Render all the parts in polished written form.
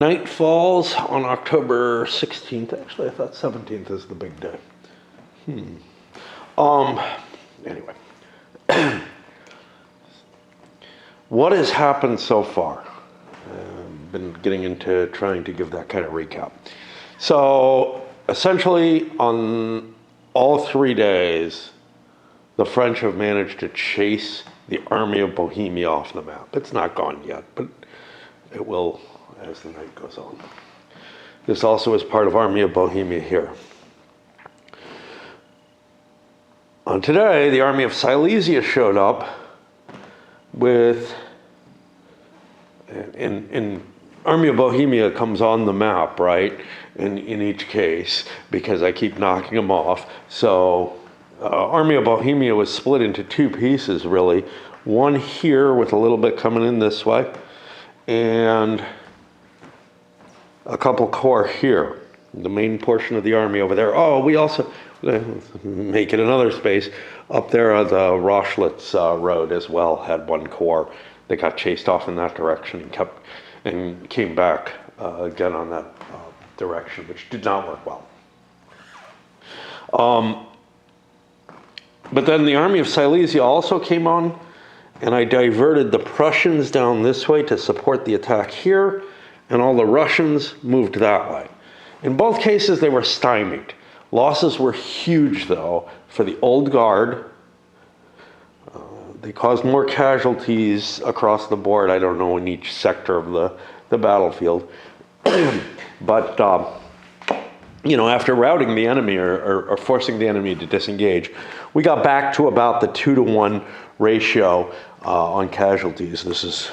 Night falls on October 16th. Actually, I thought 17th is the big day. Anyway. What has happened so far? Been getting into trying to give that kind of recap. So, essentially, on all 3 days, the French have managed to chase the army of Bohemia off the map. It's not gone yet, but it will as the night goes on. This also is part of Army of Bohemia here. On today, the army of Silesia showed up with, in Army of Bohemia comes on the map, right? In each case, because I keep knocking them off. So Army of Bohemia was split into 2 pieces, really. One here with a little bit coming in this way, and a couple corps here. The main portion of the army over there. Oh, we also make it another space up there on the Rochlitz road as well. Had 1 corps that got chased off in that direction and came back again on that direction, which did not work well. But then the army of Silesia also came on, and I diverted the Prussians down this way to support the attack here, and all the Russians moved that way. In both cases, they were stymied. Losses were huge, though, for the Old Guard. They caused more casualties across the board, I don't know, in each sector of the battlefield. But, after routing the enemy or forcing the enemy to disengage, we got back to about the 2-to-1 ratio on casualties. This is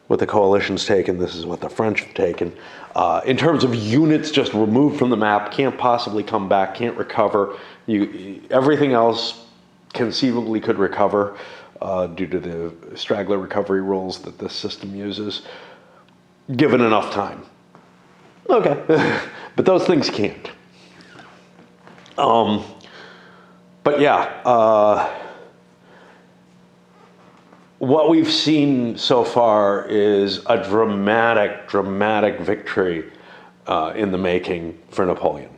what the coalition's taken. This is what the French have taken. In terms of units just removed from the map, can't possibly come back, can't recover. Everything else conceivably could recover due to the straggler recovery rules that this system uses, given enough time. Okay, but those things can't. But yeah, what we've seen so far is a dramatic victory in the making for Napoleon.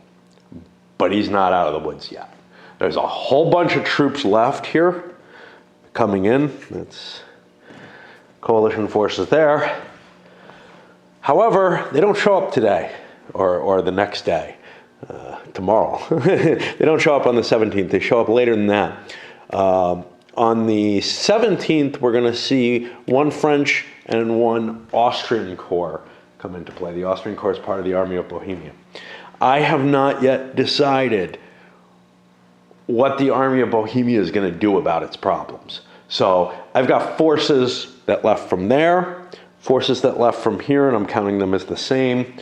But he's not out of the woods yet. There's a whole bunch of troops left here coming in. That's coalition forces there. However, they don't show up today or the next day, tomorrow. They don't show up on the 17th. They show up later than that. On the 17th, we're going to see 1 French and 1 Austrian corps come into play. The Austrian corps is part of the Army of Bohemia. I have not yet decided what the Army of Bohemia is going to do about its problems. So I've got forces that left from there, forces that left from here, and I'm counting them as the same,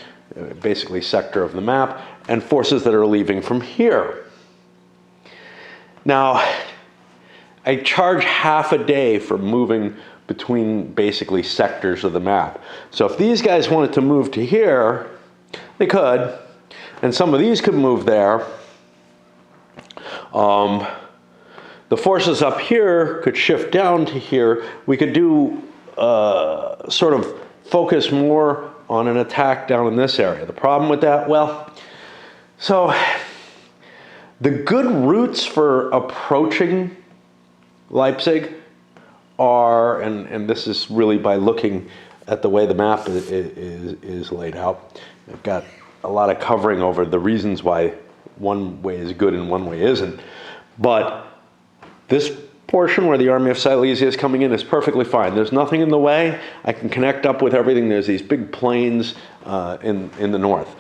basically sector of the map, and forces that are leaving from here. Now, I charge half a day for moving between basically sectors of the map. So if these guys wanted to move to here, they could, and some of these could move there. The forces up here could shift down to here. We could do sort of focus more on an attack down in this area. The problem with that, well, so the good routes for approaching Leipzig are, and this is really by looking at the way the map is laid out. I've got a lot of covering over the reasons why one way is good and one way isn't. But this portion where the Army of Silesia is coming in is perfectly fine. There's nothing in the way. I can connect up with everything. There's these big plains in the north.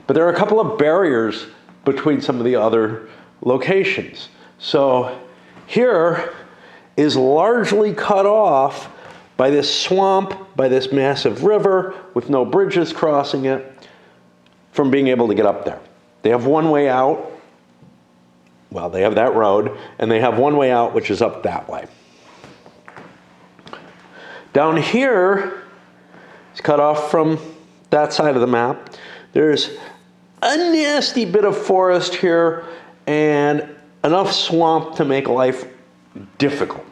But there are a couple of barriers between some of the other locations. So here is largely cut off by this swamp, by this massive river with no bridges crossing it, from being able to get up there. They have one way out. Well, they have that road, and they have one way out, which is up that way. Down here, it's cut off from that side of the map. There's a nasty bit of forest here and enough swamp to make life difficult.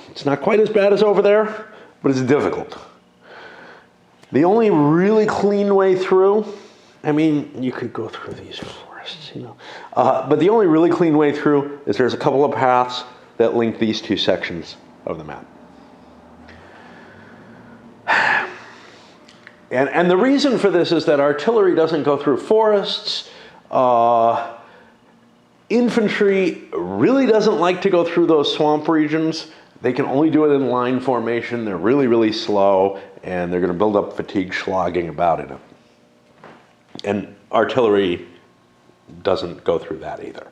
It's not quite as bad as over there, but it's difficult. The only really clean way through, I mean, you could go through these forests, you know, but the only really clean way through is there's a couple of paths that link these two sections of the map. And the reason for this is that artillery doesn't go through forests. Infantry really doesn't like to go through those swamp regions. They can only do it in line formation. They're really, really slow, and they're going to build up fatigue slogging about it. And artillery doesn't go through that either.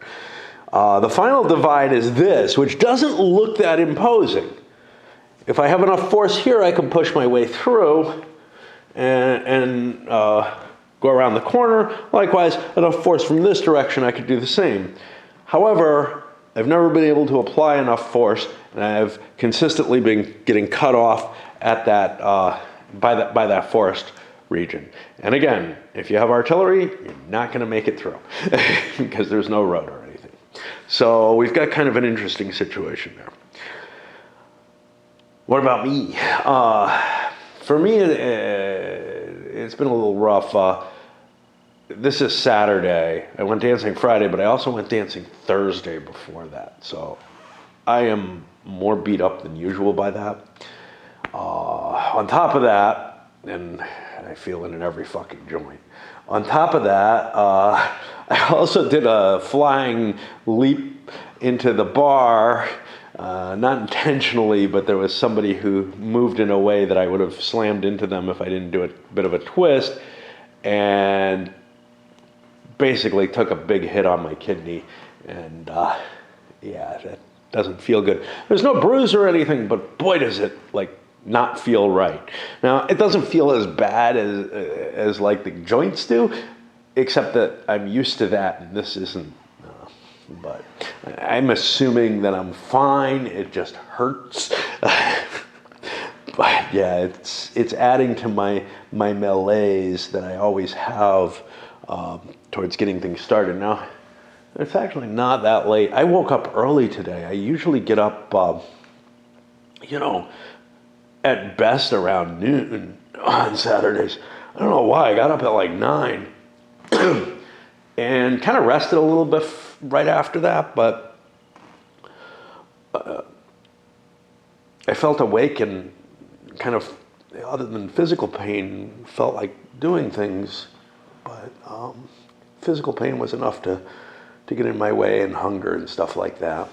The final divide is this, which doesn't look that imposing. If I have enough force here, I can push my way through and go around the corner. Likewise, enough force from this direction, I could do the same. However, I've never been able to apply enough force, and I've consistently been getting cut off at that by that forest region. And again, if you have artillery, you're not going to make it through because there's no road or anything. So we've got kind of an interesting situation there. What about me? For me, it's been a little rough. This is Saturday. I went dancing Friday, but I also went dancing Thursday before that. So I am more beat up than usual by that. On top of that, and I feel it in every fucking joint. On top of that, I also did a flying leap into the bar, not intentionally, but there was somebody who moved in a way that I would have slammed into them if I didn't do a bit of a twist, and basically took a big hit on my kidney, and yeah, that doesn't feel good. There's no bruise or anything, but boy does it like not feel right. Now, it doesn't feel as bad as like the joints do, except that I'm used to that, and this isn't. But I'm assuming that I'm fine. It just hurts. But yeah, it's adding to my malaise that I always have towards getting things started. Now, it's actually not that late. I woke up early today. I usually get up, you know, at best around noon on Saturdays. I don't know why. I got up at like 9 and kind of rested a little bit right after that, but I felt awake and kind of, other than physical pain, felt like doing things, but physical pain was enough to get in my way, and hunger and stuff like that.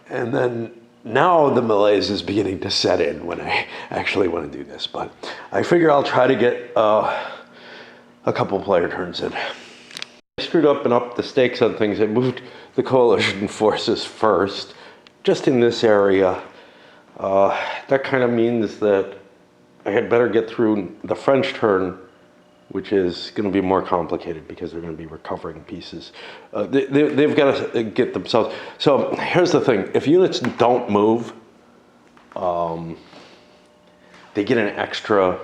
And then now the malaise is beginning to set in when I actually want to do this, but I figure I'll try to get a couple player turns in. I screwed up and upped the stakes on things. I moved the coalition forces first, just in this area. That kind of means that I had better get through the French turn, which is going to be more complicated because they're going to be recovering pieces. They've got to get themselves. So here's the thing. If units don't move, they get an extra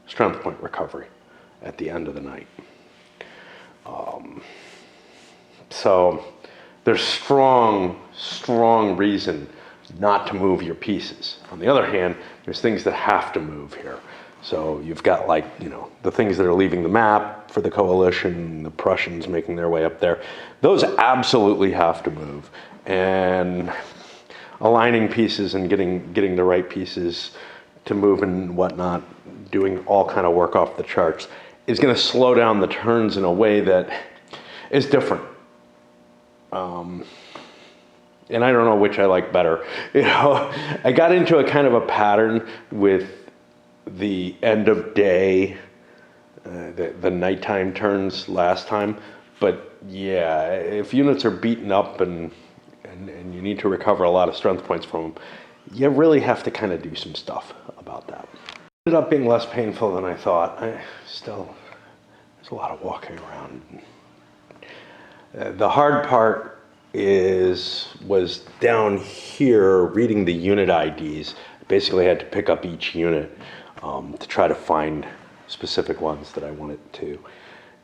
strength point recovery at the end of the night. So there's strong reason not to move your pieces. On the other hand, there's things that have to move here. So you've got, like, you know, the things that are leaving the map for the coalition, the Prussians making their way up there. Those absolutely have to move. And aligning pieces and getting the right pieces to move and whatnot, doing all kind of work off the charts, is going to slow down the turns in a way that is different. And I don't know which I like better. You know, I got into a kind of a pattern with the end of day, the nighttime turns last time. But yeah, if units are beaten up and you need to recover a lot of strength points from them, you really have to kind of do some stuff about that. It ended up being less painful than I thought. There's a lot of walking around. The hard part was down here reading the unit IDs. Basically, I had to pick up each unit to try to find specific ones that I wanted to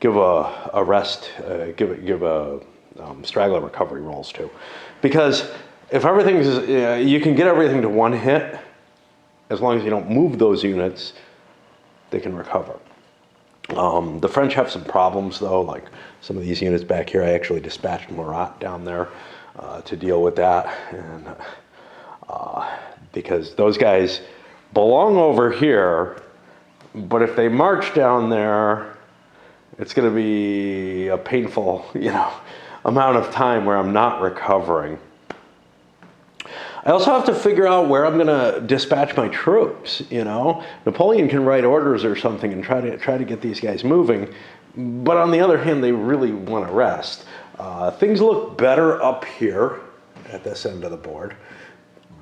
give a rest, give a straggler recovery rolls to. Because if everything's, you can get everything to one hit as long as you don't move those units. they can recover. The French have some problems, though, like some of these units back here. I actually dispatched Murat down there to deal with that, and because those guys belong over here, but if they march down there, it's going to be a painful, amount of time where I'm not recovering. I also have to figure out where I'm going to dispatch my troops, Napoleon can write orders or something and try to get these guys moving, but on the other hand, they really want to rest. Things look better up here at this end of the board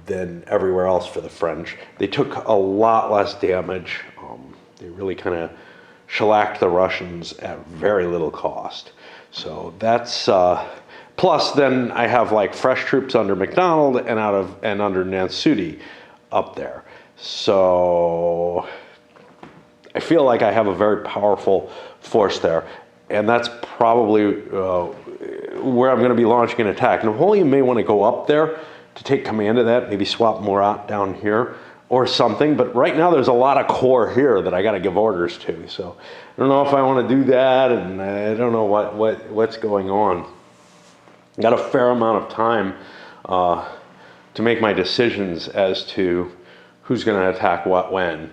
than everywhere else for the French. They took a lot less damage. They really kind of shellacked the Russians at very little cost. So that's plus then I have like fresh troops under MacDonald and under Nansouty up there. So I feel like I have a very powerful force there, and that's probably where I'm going to be launching an attack. Napoleon may want to go up there to take command of that, maybe swap Murat down here or something, but right now there's a lot of corps here that I got to give orders to, so I don't know if I want to do that, and I don't know what's going on. I got a fair amount of time to make my decisions as to who's going to attack what when.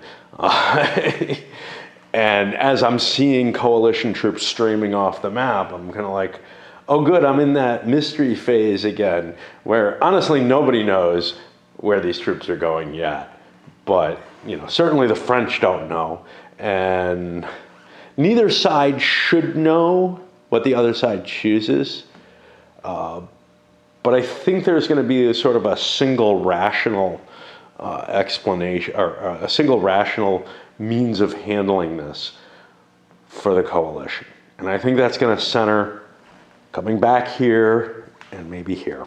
And as I'm seeing coalition troops streaming off the map, I'm kind of like, oh good, I'm in that mystery phase again, where honestly nobody knows where these troops are going yet. But, certainly the French don't know, and neither side should know what the other side chooses. But I think there's going to be a sort of a single rational explanation, or a single rational means of handling this for the coalition. And I think that's going to center coming back here and maybe here.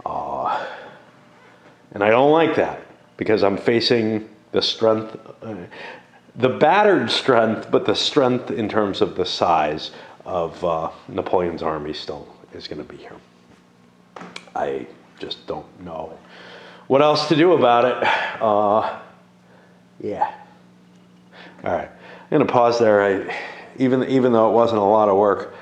And I don't like that, because I'm facing the strength, the battered strength, but the strength in terms of the size of Napoleon's army still is going to be here. I just don't know what else to do about it. Yeah. All right. I'm going to pause there. Even though it wasn't a lot of work,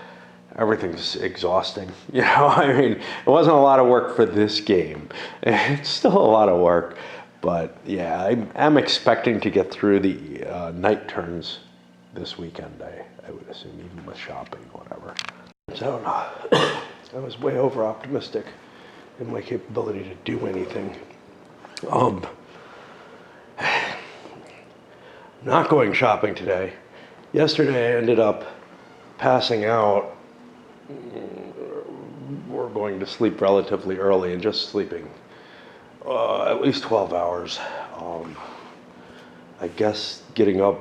everything's exhausting. I mean, it wasn't a lot of work for this game. It's still a lot of work. But yeah, I'm expecting to get through the night turns this weekend, I would assume, even with shopping or whatever. So I was way over optimistic in my capability to do anything. Not going shopping today. Yesterday I ended up passing out. We're going to sleep relatively early and just sleeping at least 12 hours. I guess getting up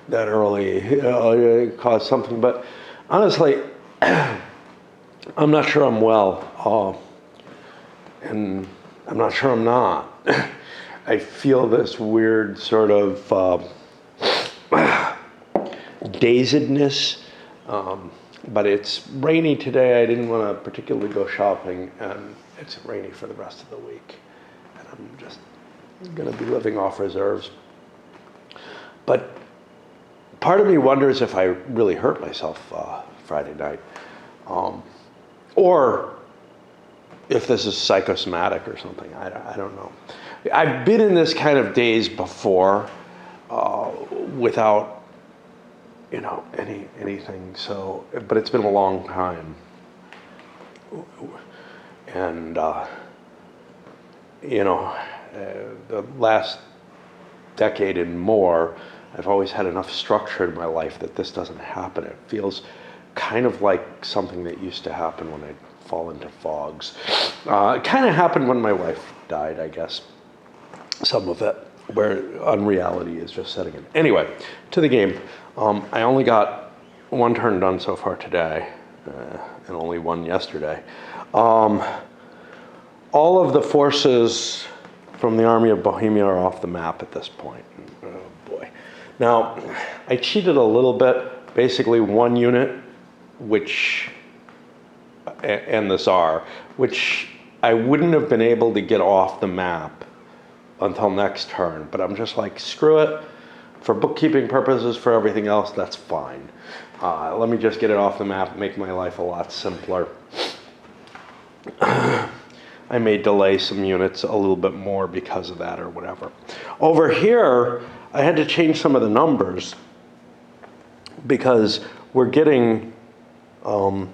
that early caused something, but honestly, I'm not sure I'm well, and I'm not sure I'm not. I feel this weird sort of dazedness, but it's rainy today. I didn't want to particularly go shopping, and it's rainy for the rest of the week. And I'm just going to be living off reserves. But part of me wonders if I really hurt myself Friday night, or if this is psychosomatic or something. I don't know. I've been in this kind of daze before without anything. So, but it's been a long time, and the last decade and more, I've always had enough structure in my life that this doesn't happen. It feels kind of like something that used to happen when I'd fall into fogs. It kind of happened when my wife died, I guess. Some of it, where unreality is just setting in. Anyway, to the game. I only got one turn done so far today, and only one yesterday. All of the forces from the Army of Bohemia are off the map at this point. Oh boy. Now, I cheated a little bit. Basically, one unit, and the Tsar, which I wouldn't have been able to get off the map until next turn. But I'm just like, screw it. For bookkeeping purposes, for everything else, that's fine. Let me just get it off the map, make my life a lot simpler. I may delay some units a little bit more because of that or whatever. Over here, I had to change some of the numbers because we're getting to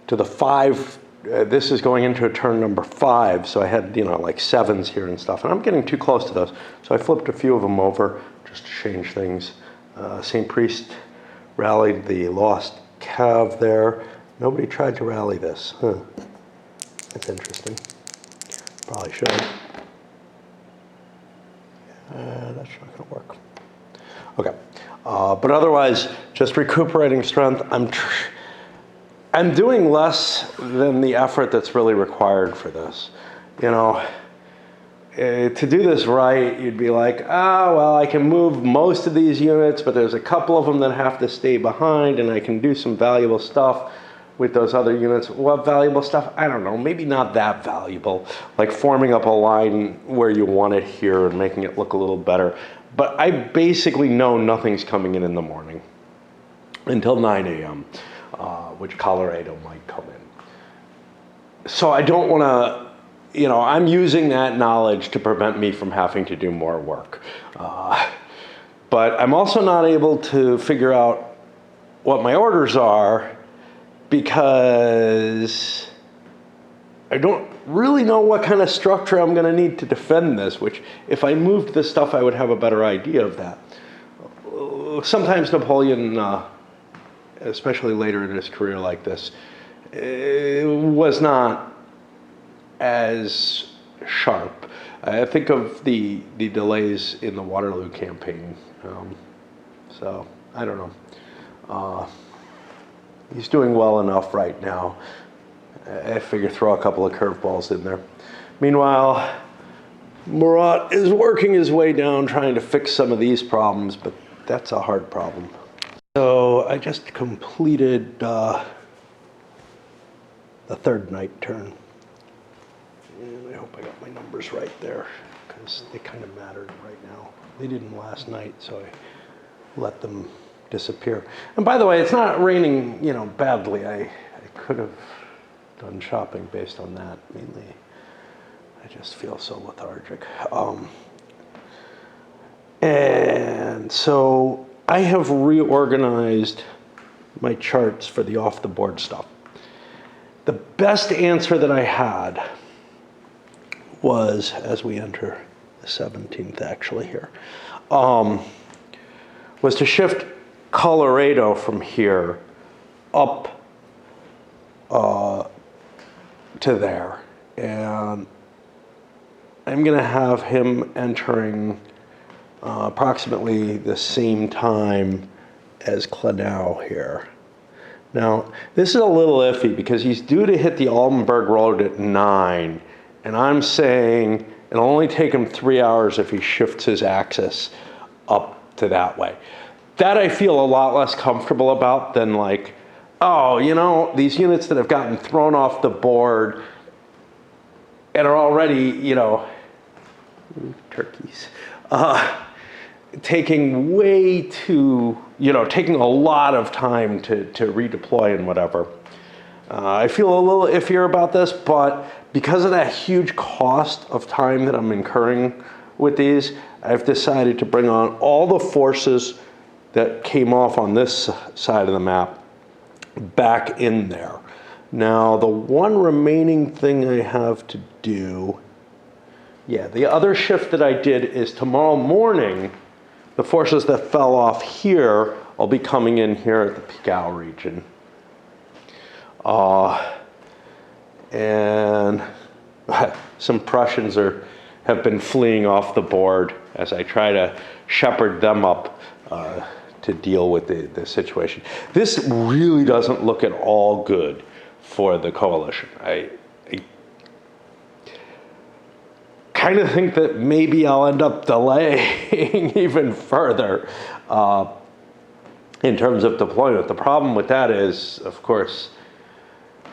the 5. This is going into a turn number 5, so I had, like 7s here and stuff, and I'm getting too close to those. So I flipped a few of them over just to change things. St. Priest rallied the lost cav there. Nobody tried to rally this. Huh. That's interesting. Probably should. That's not going to work. Okay. But otherwise, just recuperating strength. I'm doing less than the effort that's really required for this. To do this right, you'd be like, well, I can move most of these units, but there's a couple of them that have to stay behind, and I can do some valuable stuff with those other units. What valuable stuff? I don't know, maybe not that valuable, like forming up a line where you want it here and making it look a little better. But I basically know nothing's coming in the morning until 9 a.m., which Colorado might come in. So I don't want to, I'm using that knowledge to prevent me from having to do more work. But I'm also not able to figure out what my orders are because I don't really know what kind of structure I'm going to need to defend this, which if I moved this stuff, I would have a better idea of that. Sometimes Napoleon, especially later in his career like this, was not as sharp. I think of the delays in the Waterloo campaign. So, I don't know. He's doing well enough right now. I figure throw a couple of curveballs in there. Meanwhile, Murat is working his way down trying to fix some of these problems, but that's a hard problem. So I just completed the third night turn. And I hope I got my numbers right there because they kind of mattered right now. They didn't last night, so I let them disappear. And by the way, it's not raining, badly. I could have done shopping based on that mainly. I just feel so lethargic. And so I have reorganized my charts for the off-the-board stuff. The best answer that I had was, as we enter the 17th actually here, was to shift Colorado from here up to there. And I'm going to have him entering approximately the same time as Clanau here. Now, this is a little iffy because he's due to hit the Altenburg Road at 9, and I'm saying it'll only take him 3 hours if he shifts his axis up to that way. That I feel a lot less comfortable about than like, these units that have gotten thrown off the board and are already, turkeys, taking way too, taking a lot of time to redeploy and whatever. I feel a little iffier about this, but because of that huge cost of time that I'm incurring with these, I've decided to bring on all the forces that came off on this side of the map back in there. Now, the one remaining thing I have to do, the other shift that I did is tomorrow morning, the forces that fell off here will be coming in here at the Pigao region. And some Prussians have been fleeing off the board as I try to shepherd them up to deal with the situation. This really doesn't look at all good for the coalition. I kind of think that maybe I'll end up delaying even further in terms of deployment. The problem with that is, of course,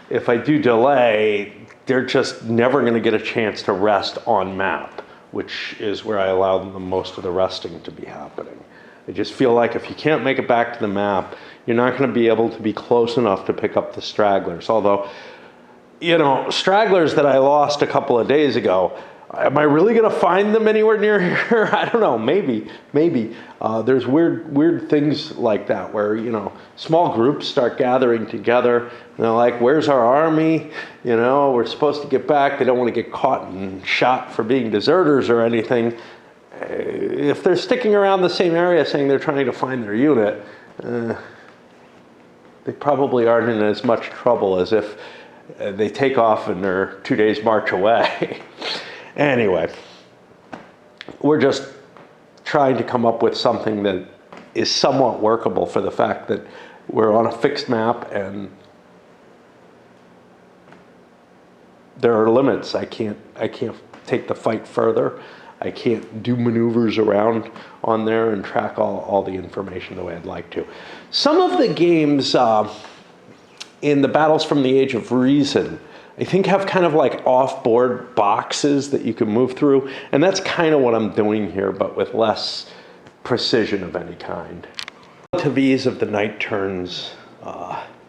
if I do delay, they're just never going to get a chance to rest on map, which is where I allow them most of the resting to be happening. I just feel like if you can't make it back to the map, you're not going to be able to be close enough to pick up the stragglers. Although, you know, stragglers that I lost a couple of days ago, am I really going to find them anywhere near here? I don't know. Maybe. There's weird things like that where, you know, small groups start gathering together. And they're like, where's our army? You know, we're supposed to get back. They don't want to get caught and shot for being deserters or anything. If they're sticking around the same area saying they're trying to find their unit, they probably aren't in as much trouble as if they take off and they're 2 days march away. Anyway, we're just trying to come up with something that is somewhat workable for the fact that we're on a fixed map and there are limits. I can't take the fight further. I can't do maneuvers around on there and track all the information the way I'd like to. Some of the games in the Battles from the Age of Reason, I think have kind of like off-board boxes that you can move through, and that's kind of what I'm doing here, but with less precision of any kind. Relative ease of the night turns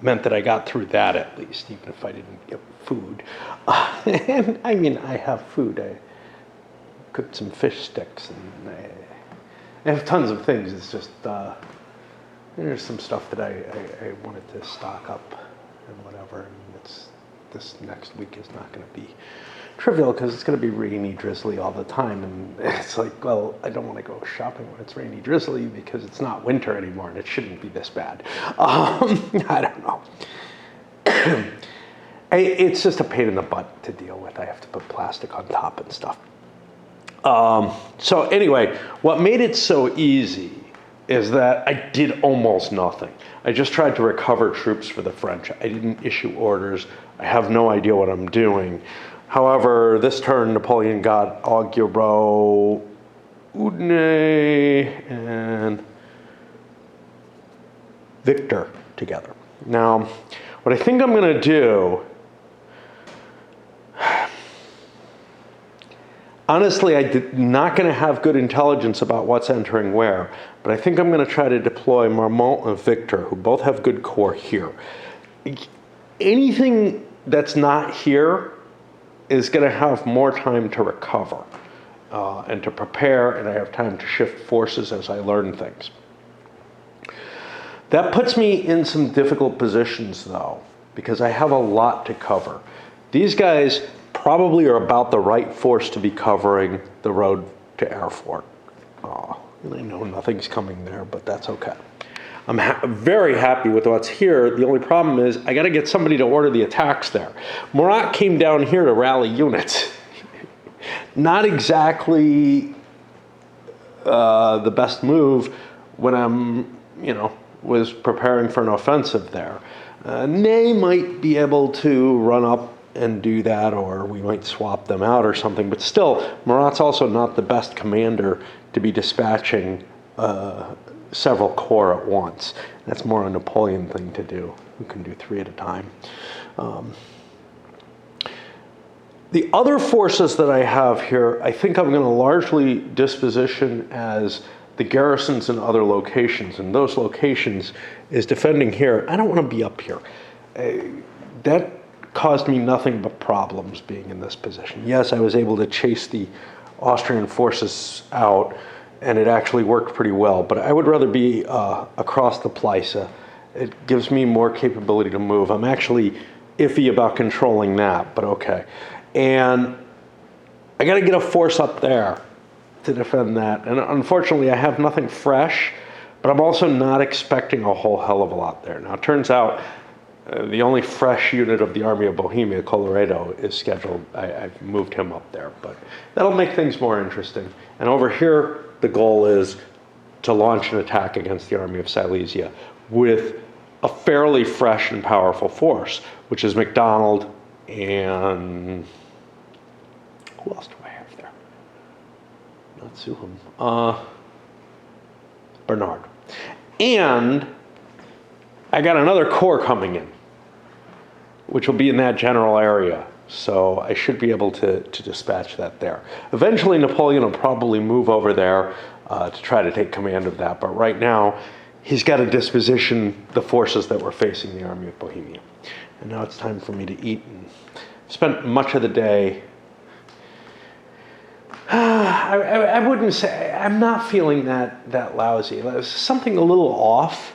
meant that I got through that at least, even if I didn't get food. And I mean, I have food. I cooked some fish sticks, and I have tons of things. It's just there's some stuff that I wanted to stock up and whatever. And this next week is not going to be trivial because it's going to be rainy, drizzly all the time. And it's like, well, I don't want to go shopping when it's rainy, drizzly because it's not winter anymore and it shouldn't be this bad. I don't know. It's just a pain in the butt to deal with. I have to put plastic on top and stuff. So anyway, what made it so easy is that I did almost nothing. I just tried to recover troops for the French. I didn't issue orders. I have no idea what I'm doing. However, this turn, Napoleon got Augureau, Udine, and Victor together. Now, what I think I'm going to do, honestly, I'm not going to have good intelligence about what's entering where, but I think I'm going to try to deploy Marmont and Victor, who both have good corps here. Anything that's not here is going to have more time to recover and to prepare, and I have time to shift forces as I learn things. That puts me in some difficult positions, though, because I have a lot to cover. These guys probably are about the right force to be covering the road to Erfurt. And I know nothing's coming there, but that's okay. I'm very happy with what's here. The only problem is I got to get somebody to order the attacks there. Murat came down here to rally units. Not exactly the best move when I'm, was preparing for an offensive there. Ney might be able to run up and do that, or we might swap them out or something, but still, Murat's also not the best commander to be dispatching several corps at once. That's more a Napoleon thing to do, who can do 3 at a time. The other forces that I have here, I think I'm going to largely disposition as the garrisons in other locations, and those locations is defending here. I don't want to be up here. That caused me nothing but problems being in this position. Yes, I was able to chase the Austrian forces out, and it actually worked pretty well, but I would rather be across the Pleiße. It gives me more capability to move. I'm actually iffy about controlling that, but okay. And I got to get a force up there to defend that. And unfortunately, I have nothing fresh, but I'm also not expecting a whole hell of a lot there. Now, it turns out the only fresh unit of the Army of Bohemia, Colloredo, is scheduled. I've moved him up there, but that'll make things more interesting. And over here, the goal is to launch an attack against the Army of Silesia with a fairly fresh and powerful force, which is MacDonald and who else do I have there? Not Suham. Bernard. And I got another corps coming in, which will be in that general area. So I should be able to dispatch that there. Eventually, Napoleon will probably move over there, to try to take command of that. But right now, he's got to disposition the forces that were facing the Army of Bohemia. And now it's time for me to eat. And I've spent much of the day. I wouldn't say, I'm not feeling that lousy. There's something a little off,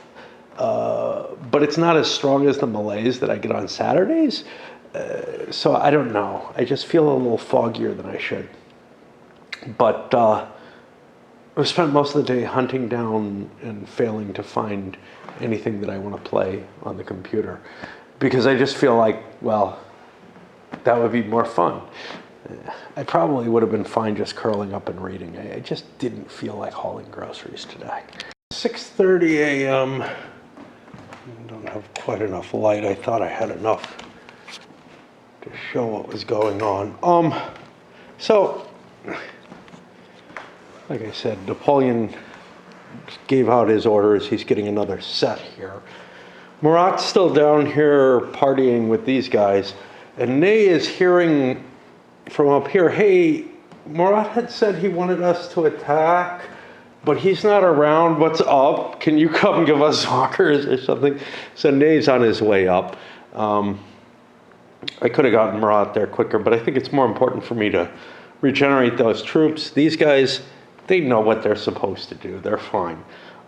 but it's not as strong as the malaise that I get on Saturdays. So I don't know. I just feel a little foggier than I should. But I've spent most of the day hunting down and failing to find anything that I want to play on the computer. Because I just feel like, well, that would be more fun. I probably would have been fine just curling up and reading. I just didn't feel like hauling groceries today. 6:30 a.m. I don't have quite enough light. I thought I had enough to show what was going on. So, like I said, Napoleon gave out his orders. He's getting another set here. Murat's still down here partying with these guys, and Ney is hearing from up here, hey, Murat had said he wanted us to attack, but he's not around. What's up? Can you come give us orders or something? So Ney's on his way up. I could have gotten Murat there quicker, but I think it's more important for me to regenerate those troops. These guys, they know what they're supposed to do. They're fine.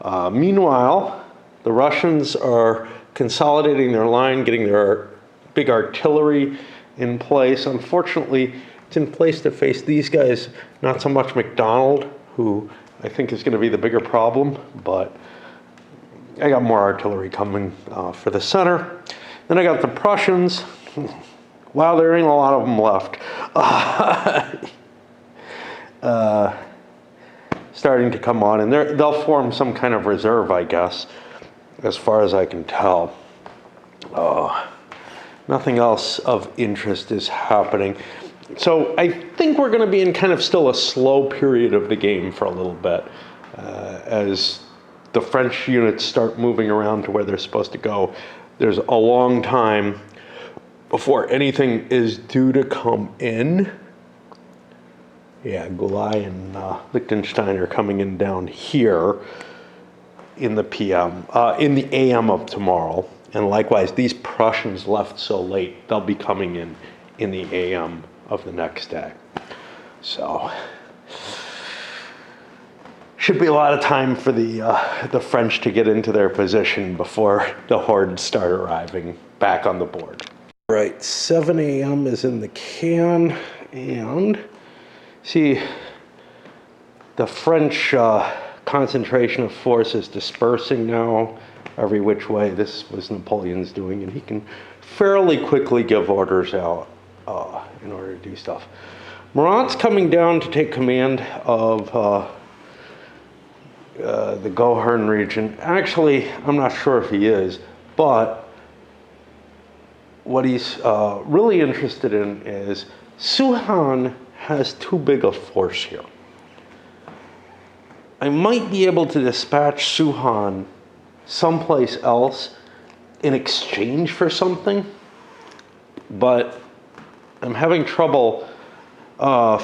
Meanwhile, the Russians are consolidating their line, getting their big artillery in place. Unfortunately, it's in place to face these guys, not so much MacDonald, who I think is going to be the bigger problem, but I got more artillery coming for the center. Then I got the Prussians. Wow, there ain't a lot of them left. Starting to come on, and they'll form some kind of reserve, I guess, as far as I can tell. Nothing else of interest is happening. So I think we're going to be in kind of still a slow period of the game for a little bit as the French units start moving around to where they're supposed to go. There's a long time before anything is due to come in. Yeah, Gulai and Liechtenstein are coming in down here in the PM, in the AM of tomorrow. And likewise, these Prussians left so late, they'll be coming in the AM of the next day. So, should be a lot of time for the French to get into their position before the hordes start arriving back on the board. All right, 7 a.m. is in the can, and see, the French concentration of force is dispersing now every which way. This was Napoleon's doing, and he can fairly quickly give orders out in order to do stuff. Murat's coming down to take command of the Gohern region. Actually, I'm not sure if he is, but what he's really interested in is Suhan has too big a force here. I might be able to dispatch Suhan someplace else in exchange for something, but I'm having trouble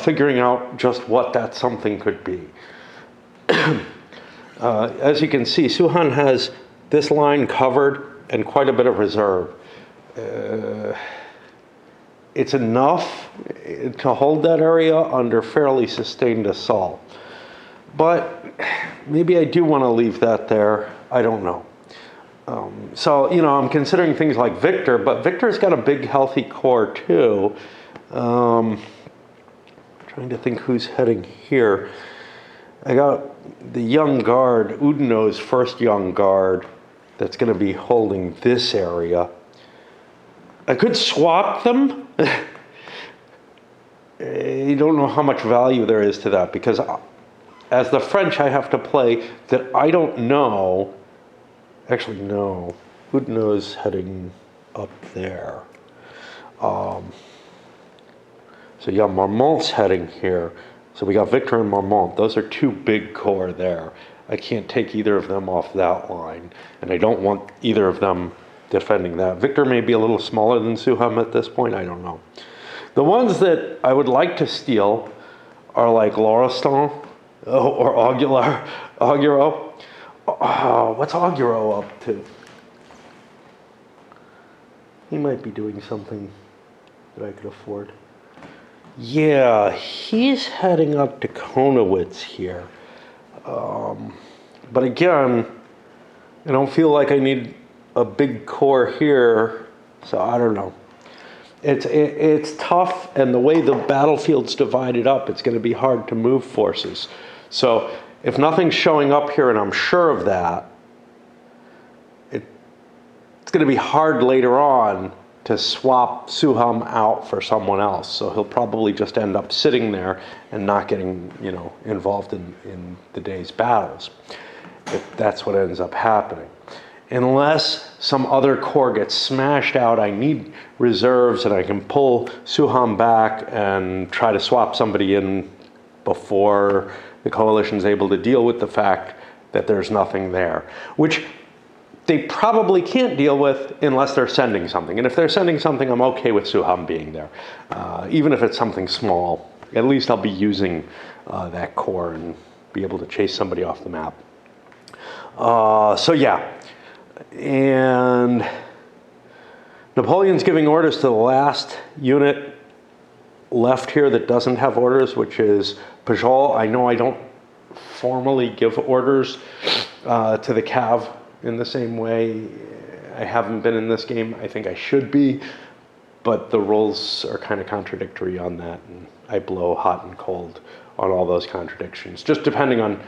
figuring out just what that something could be. As you can see, Suhan has this line covered and quite a bit of reserve. It's enough to hold that area under fairly sustained assault. But maybe I do want to leave that there. I don't know. So, you know, I'm considering things like Victor, but Victor's got a big, healthy core, too. Trying to think who's heading here. I got the young guard, Udino's first young guard, that's going to be holding this area. I could swap them. I don't know how much value there is to that, because as the French, I have to play that I don't know. Actually, no. Udino's heading up there. So yeah, Marmont's heading here. So we got Victor and Marmont. Those are two big corps there. I can't take either of them off that line, and I don't want either of them defending that. Victor may be a little smaller than Suham at this point. I don't know. The ones that I would like to steal are like Lauriston or Auguro. Oh, what's Auguro up to? He might be doing something that I could afford. Yeah, he's heading up to Konowitz here. But again, I don't feel like I need a big core here, so I don't know. It's tough, and the way the battlefield's divided up, it's going to be hard to move forces. So if nothing's showing up here, and I'm sure of that, it's going to be hard later on to swap Suham out for someone else. So he'll probably just end up sitting there and not getting, involved in the day's battles, if that's what ends up happening. Unless some other corps gets smashed out, I need reserves, and I can pull Suham back and try to swap somebody in before the coalition's able to deal with the fact that there's nothing there, which they probably can't deal with unless they're sending something. And if they're sending something, I'm okay with Suham being there. Even if it's something small, at least I'll be using that corps and be able to chase somebody off the map. So yeah. And Napoleon's giving orders to the last unit left here that doesn't have orders, which is Pajol. I know I don't formally give orders to the Cav in the same way. I haven't been in this game. I think I should be, but the rules are kind of contradictory on that, and I blow hot and cold on all those contradictions, just depending on,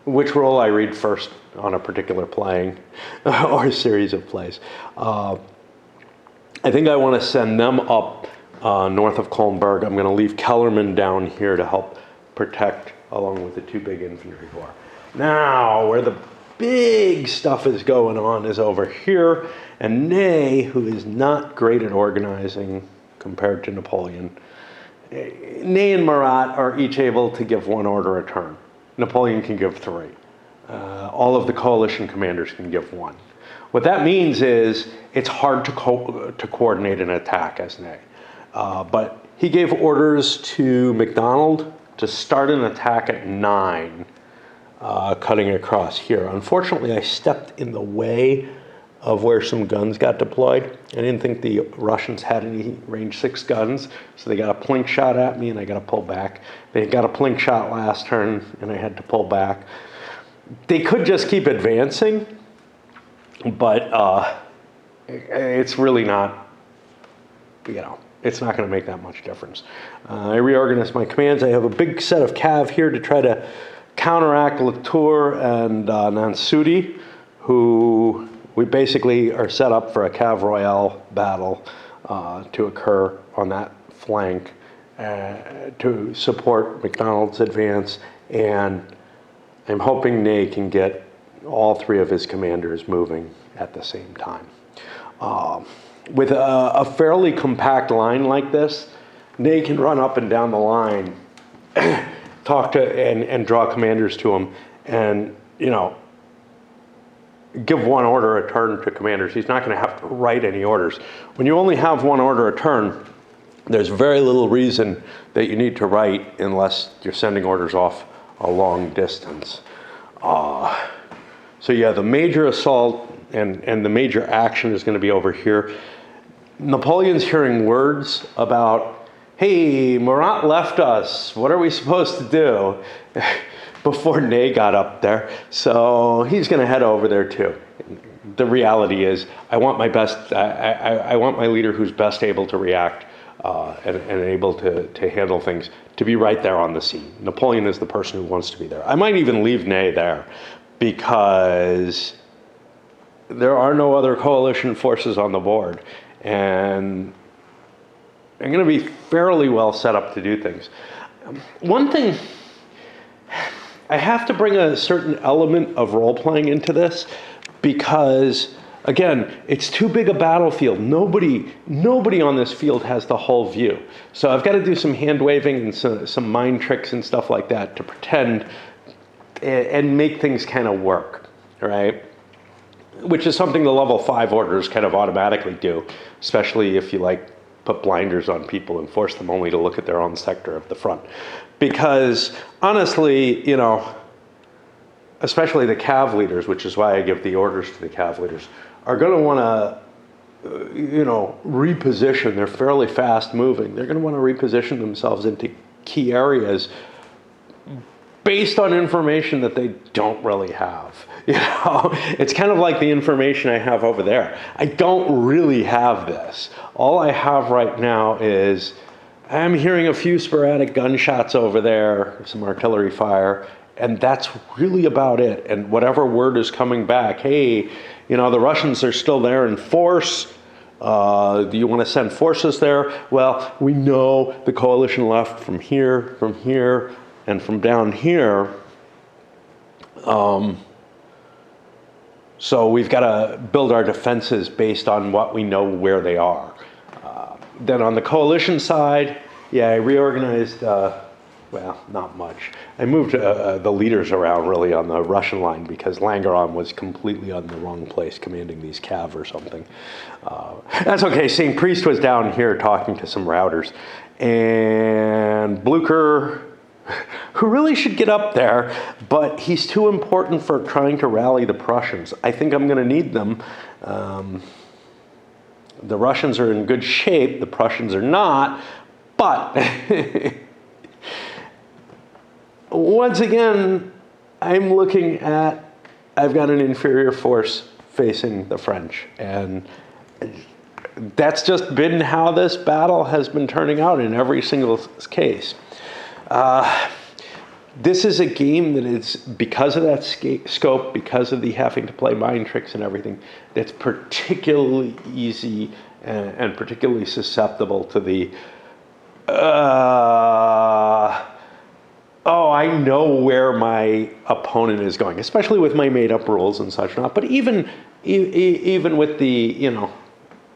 which role I read first on a particular playing or a series of plays. I think I want to send them up north of Kolmberg. I'm going to leave Kellerman down here to help protect along with the two big infantry corps. Now, where the big stuff is going on is over here, and Ney, who is not great at organizing compared to Napoleon, Ney and Marat are each able to give one order a turn. Napoleon can give 3. All of the coalition commanders can give 1. What that means is it's hard to coordinate an attack as Ney. But he gave orders to MacDonald to start an attack at 9, cutting across here. Unfortunately, I stepped in the way of where some guns got deployed. I didn't think the Russians had any range 6 guns, so they got a plink shot at me and I got to pull back. They got a plink shot last turn and I had to pull back. They could just keep advancing, but it's really not, it's not going to make that much difference. I reorganized my commands. I have a big set of Cav here to try to counteract Latour and Nansudi, who we basically are set up for a Cav Royale battle to occur on that flank to support MacDonald's advance, and I'm hoping Ney can get all 3 of his commanders moving at the same time. With a fairly compact line like this, Ney can run up and down the line, talk to and draw commanders to him, and give 1 order a turn to commanders. He's not going to have to write any orders. When you only have 1 order a turn, there's very little reason that you need to write unless you're sending orders off a long distance. So yeah, the major assault and the major action is going to be over here. Napoleon's hearing words about, hey, Murat left us. What are we supposed to do? Before Ney got up there. So he's going to head over there too. The reality is I want my best, I want my leader who's best able to react and able to handle things to be right there on the scene. Napoleon is the person who wants to be there. I might even leave Ney there because there are no other coalition forces on the board, and I'm going to be fairly well set up to do things. One thing, I have to bring a certain element of role-playing into this because, again, it's too big a battlefield. Nobody on this field has the whole view. So I've got to do some hand-waving and some mind tricks and stuff like that to pretend and make things kind of work, right? Which is something the level 5 orders kind of automatically do, especially if you like put blinders on people and force them only to look at their own sector of the front. Because honestly, especially the cav leaders, which is why I give the orders to the cav leaders, are going to want to, reposition. They're fairly fast moving. They're going to want to reposition themselves into key areas based on information that they don't really have. It's kind of like the information I have over there. I don't really have this. All I have right now is I'm hearing a few sporadic gunshots over there, some artillery fire, and that's really about it. And whatever word is coming back, hey, the Russians are still there in force. Do you want to send forces there? Well, we know the coalition left from here, and from down here. So we've got to build our defenses based on what we know where they are. Then on the coalition side, I reorganized, not much. I moved the leaders around really on the Russian line because Langeron was completely on the wrong place commanding these cav or something. That's okay. St. Priest was down here talking to some routers. And Blucher, who really should get up there, but he's too important for trying to rally the Prussians. I think I'm going to need them. The Russians are in good shape. The Prussians are not. But once again, I'm looking at, I've got an inferior force facing the French. And that's just been how this battle has been turning out in every single case. This is a game that is, because of that scope, because of the having to play mind tricks and everything, that's particularly easy and particularly susceptible to the, I know where my opponent is going, especially with my made-up rules and such not. But even with the,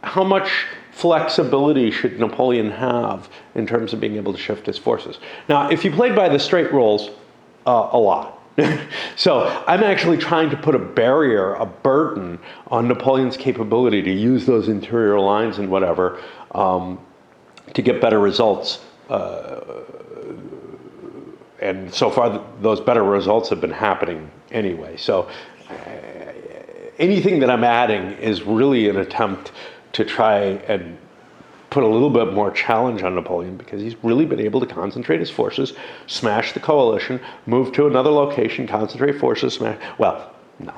how much flexibility should Napoleon have in terms of being able to shift his forces? Now, if you played by the straight rules, a lot. So I'm actually trying to put a barrier, a burden on Napoleon's capability to use those interior lines and whatever to get better results. And so far, those better results have been happening anyway. So anything that I'm adding is really an attempt to try and put a little bit more challenge on Napoleon, because he's really been able to concentrate his forces, smash the coalition, move to another location, concentrate forces, smash. Well, no,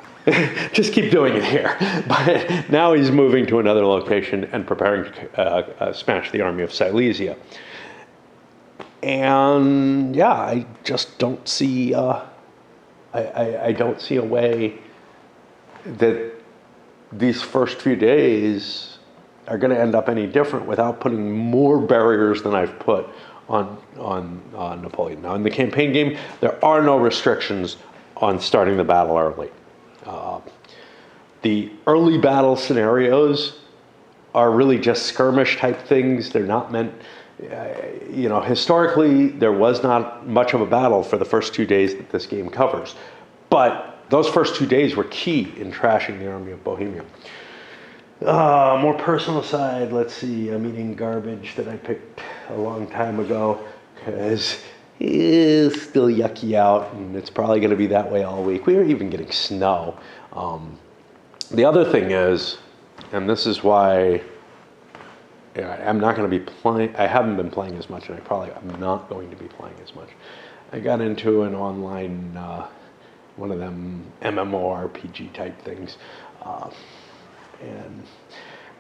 just keep doing it here. But now he's moving to another location and preparing to smash the army of Silesia. And I just don't see. I don't see a way that these first few days are going to end up any different without putting more barriers than I've put on Napoleon. Now, in the campaign game, there are no restrictions on starting the battle early. The early battle scenarios are really just skirmish type things. They're not meant, historically, there was not much of a battle for the first 2 days that this game covers. But those first 2 days were key in trashing the army of Bohemia. More personal side, let's see, I'm eating garbage that I picked a long time ago because it's still yucky out and it's probably going to be that way all week. We are even getting snow. The other thing is, and this is why I'm not going to be playing, I haven't been playing as much, and I'm not going to be playing as much. I got into an online, one of them MMORPG type things. And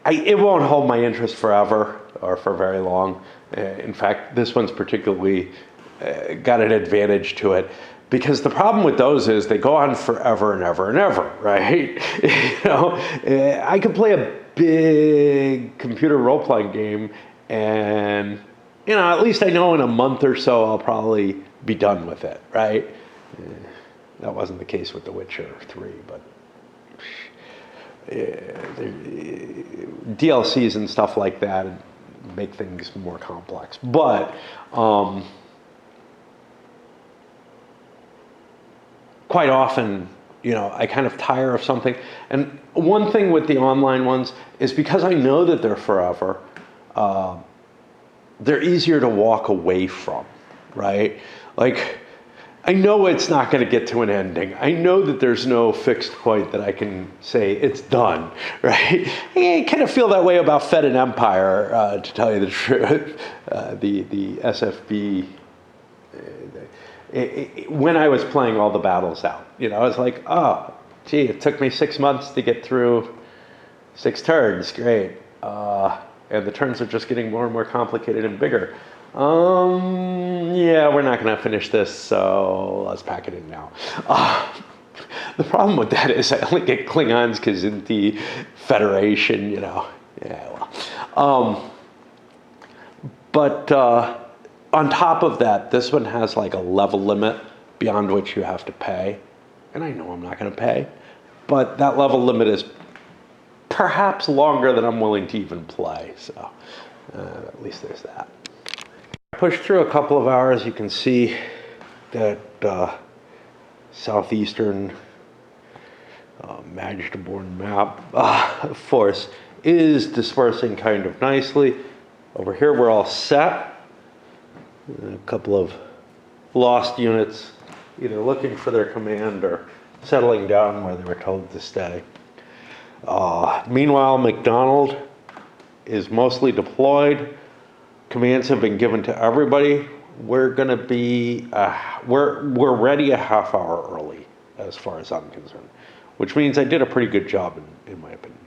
it won't hold my interest forever or for very long. In fact, this one's particularly got an advantage to it, because the problem with those is they go on forever and ever and ever, right? I could play a big computer role-playing game and, at least I know in a month or so I'll probably be done with it, right? That wasn't the case with The Witcher 3, but DLCs and stuff like that make things more complex. But quite often, I kind of tire of something. And one thing with the online ones is because I know that they're forever, they're easier to walk away from, right? Like, I know it's not going to get to an ending. I know that there's no fixed point that I can say it's done, right? I kind of feel that way about Fed and Empire, to tell you the truth. The SFB, when I was playing all the battles out, I was like, oh, gee, it took me 6 months to get through 6 turns. Great. And the turns are just getting more and more complicated and bigger. Yeah, we're not going to finish this, so let's pack it in now. The problem with that is I only get Klingons because in the Federation, yeah, well. But on top of that, this one has like a level limit beyond which you have to pay. And I know I'm not going to pay, but that level limit is perhaps longer than I'm willing to even play. So at least there's that. Push through a couple of hours, you can see that southeastern Magdeburg map force is dispersing kind of nicely. Over here we're all set. A couple of lost units either looking for their command or settling down where they were told to stay. Meanwhile, McDonald is mostly deployed. Commands have been given to everybody. We're going to be, we're ready a half hour early as far as I'm concerned, which means I did a pretty good job in my opinion.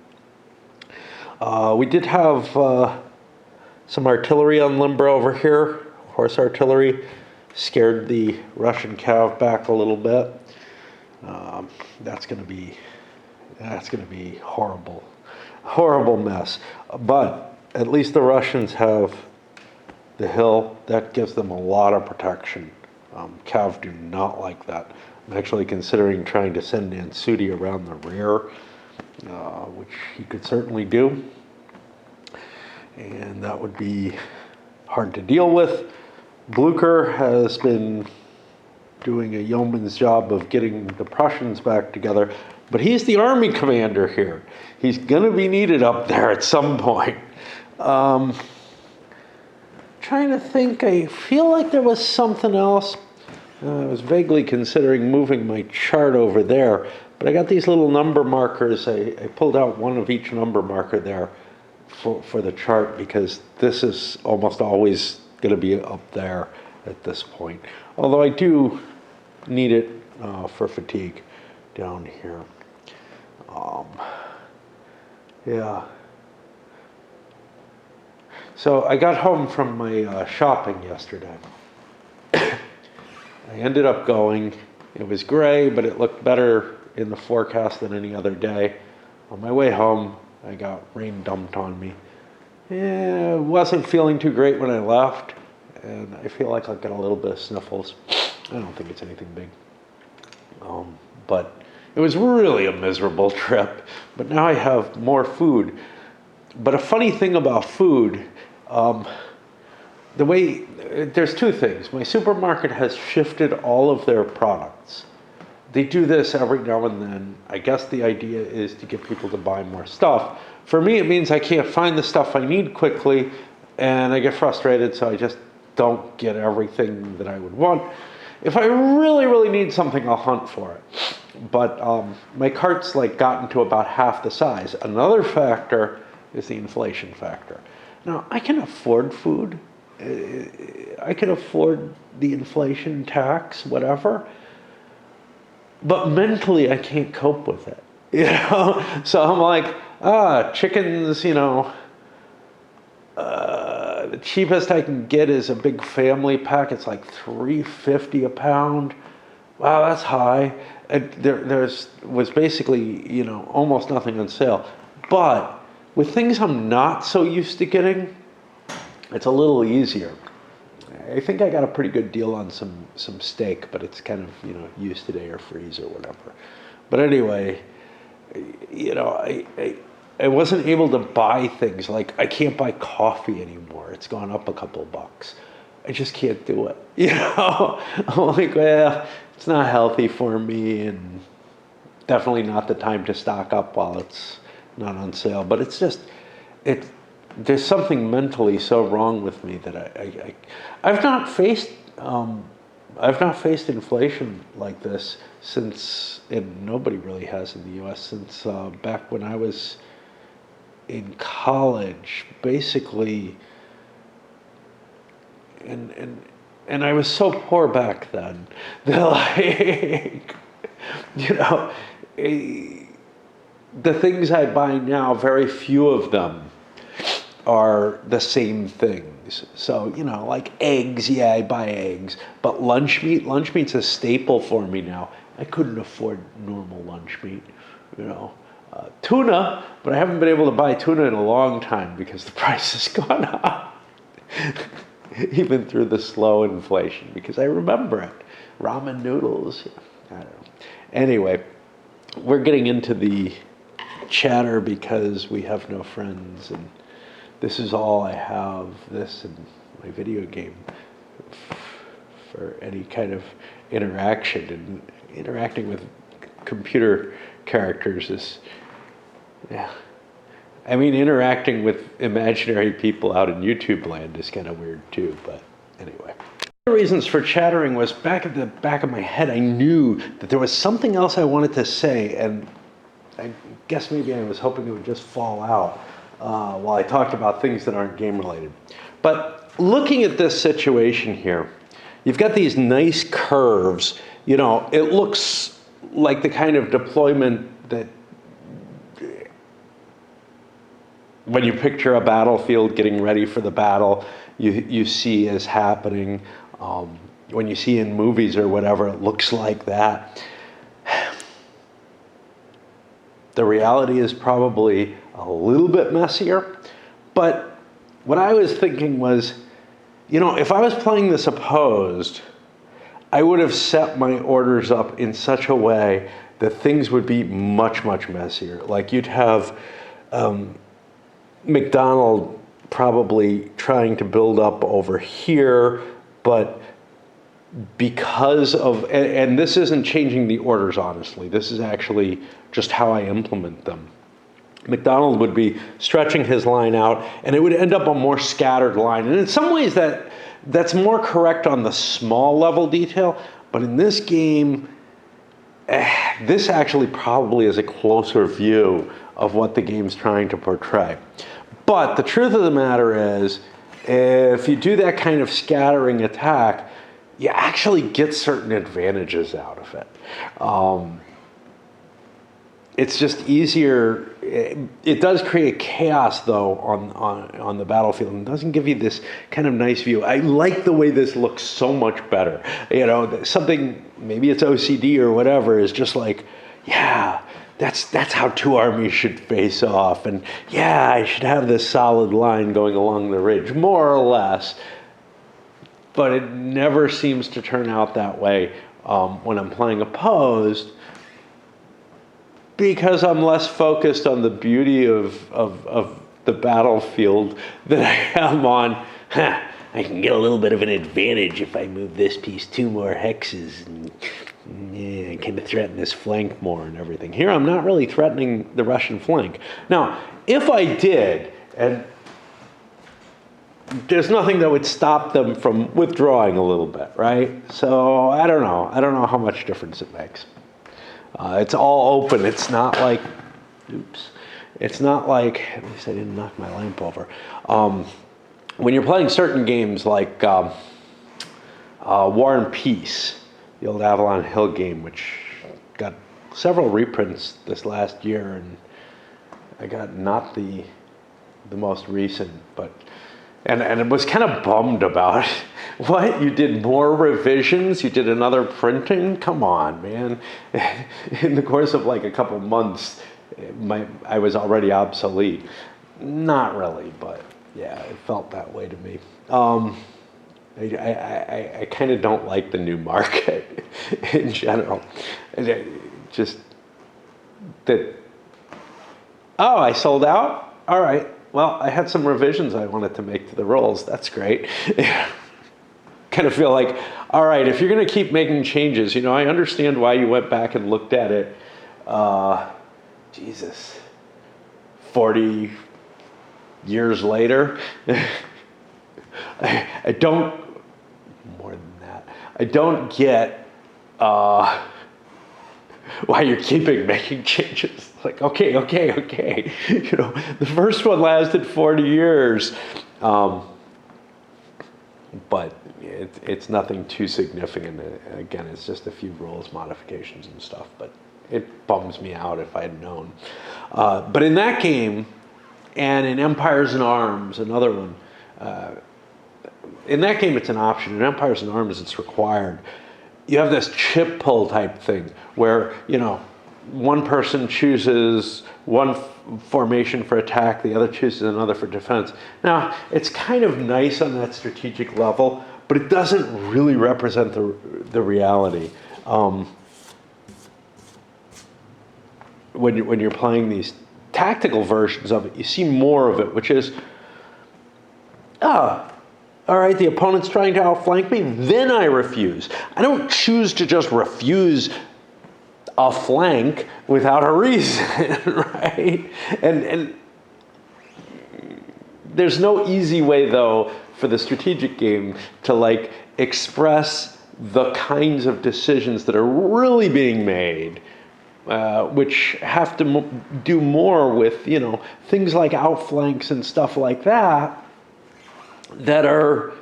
We did have some artillery on Limbra over here. Horse artillery scared the Russian cav back a little bit. That's going to be horrible mess. But at least the Russians have the hill. That gives them a lot of protection. Cav do not like that. I'm actually considering trying to send Ansudi around the rear, which he could certainly do. And that would be hard to deal with. Blucher has been doing a yeoman's job of getting the Prussians back together, but he's the army commander here. He's going to be needed up there at some point. Trying to think, I feel like there was something else. I was vaguely considering moving my chart over there, but I got these little number markers. I pulled out one of each number marker there for the chart because this is almost always going to be up there at this point. Although I do need it for fatigue down here. Yeah. So I got home from my shopping yesterday. I ended up going. It was gray, but it looked better in the forecast than any other day. On my way home, I got rain dumped on me. Yeah, wasn't feeling too great when I left, and I feel like I'll get a little bit of sniffles. I don't think it's anything big. But it was really a miserable trip. But now I have more food. But a funny thing about food, there's two things. My supermarket has shifted all of their products. They do this every now and then. I guess the idea is to get people to buy more stuff. For me, it means I can't find the stuff I need quickly, and I get frustrated, so I just don't get everything that I would want. If I really, really need something, I'll hunt for it. But my cart's gotten to about half the size. Another factor is the inflation factor. Now, I can afford food. I can afford the inflation tax, whatever. But mentally, I can't cope with it. So I'm like, chickens, the cheapest I can get is a big family pack. It's like $3.50 a pound. Wow, that's high. And there was basically, almost nothing on sale. But with things I'm not so used to getting, it's a little easier. I think I got a pretty good deal on some steak, but it's kind of, used today or freeze or whatever. But anyway, I wasn't able to buy things. Like, I can't buy coffee anymore. It's gone up a couple of bucks. I just can't do it. I'm like, well, it's not healthy for me, and definitely not the time to stock up while it's not on sale. But it's just, there's something mentally so wrong with me that I've not faced inflation like this since, and nobody really has in the U.S. since back when I was in college, basically, and I was so poor back then that like, you know, the things I buy now, very few of them are the same things. So, you know, like eggs, yeah, I buy eggs. But lunch meat's a staple for me now. I couldn't afford normal lunch meat, you know. Tuna, but I haven't been able to buy tuna in a long time because the price has gone up. Even through the slow inflation, because I remember it. Ramen noodles, I don't know. Anyway, we're getting into the chatter because we have no friends, and this is all I have, this and my video game, for any kind of interaction. And interacting with computer characters is, yeah. I mean, interacting with imaginary people out in YouTube land is kind of weird too, but anyway. One of the reasons for chattering was back at the back of my head, I knew that there was something else I wanted to say, and I guess maybe I was hoping it would just fall out while I talked about things that aren't game related. But looking at this situation here, you've got these nice curves. You know, it looks like the kind of deployment that when you picture a battlefield getting ready for the battle, you see is happening. When you see in movies or whatever, it looks like that. The reality is probably a little bit messier, but what I was thinking was, you know, if I was playing this opposed, I would have set my orders up in such a way that things would be much, much messier. Like you'd have McDonald probably trying to build up over here, but because of, and this isn't changing the orders, honestly, this is actually just how I implement them. McDonald would be stretching his line out, and it would end up a more scattered line. And in some ways that's more correct on the small level detail, but in this game, this actually probably is a closer view of what the game's trying to portray. But the truth of the matter is, if you do that kind of scattering attack, you actually get certain advantages out of it. It's just easier. It does create chaos, though, on the battlefield, and doesn't give you this kind of nice view. I like the way this looks so much better. You know, something, maybe it's OCD or whatever, is just like, yeah, that's how two armies should face off, and yeah, I should have this solid line going along the ridge, more or less. But it never seems to turn out that way when I'm playing opposed, because I'm less focused on the beauty of the battlefild than I am on, I can get a little bit of an advantage if I move this piece 2 more hexes, and yeah, I kind of threaten this flank more and everything. Here I'm not really threatening the Russian flank. Now, if I did, and there's nothing that would stop them from withdrawing a little bit, right? So I don't know how much difference it makes. It's all open. It's not like, oops. It's not like, at least I didn't knock my lamp over. When you're playing certain games like War and Peace, the old Avalon Hill game, which got several reprints this last year, and I got not the most recent, but and it was kind of bummed about it. What? You did more revisions? You did another printing? Come on, man. In the course of like a couple months, I was already obsolete. Not really, but yeah, it felt that way to me. I kind of don't like the new market in general. Just that, oh, I sold out? All right. Well, I had some revisions I wanted to make to the rolls. That's great. Kind of feel like, all right, if you're going to keep making changes, you know, I understand why you went back and looked at it, 40 years later, I don't, more than that, I don't get why you're keeping making changes. Like, okay. You know, the first one lasted 40 years. But it's nothing too significant. Again, it's just a few rules, modifications and stuff, but it bums me out if I had known. But in that game, and in Empires and Arms, another one, in that game it's an option. In Empires and Arms it's required. You have this chip pull type thing where, you know, one person chooses one formation for attack, the other chooses another for defense. Now, it's kind of nice on that strategic level, but it doesn't really represent the reality. When you're playing these tactical versions of it, you see more of it, which is, all right, the opponent's trying to outflank me, then I refuse. I don't choose to just refuse a flank without a reason, right? And there's no easy way, though, for the strategic game to like express the kinds of decisions that are really being made, which have to do more with, you know, things like outflanks and stuff like that, that are,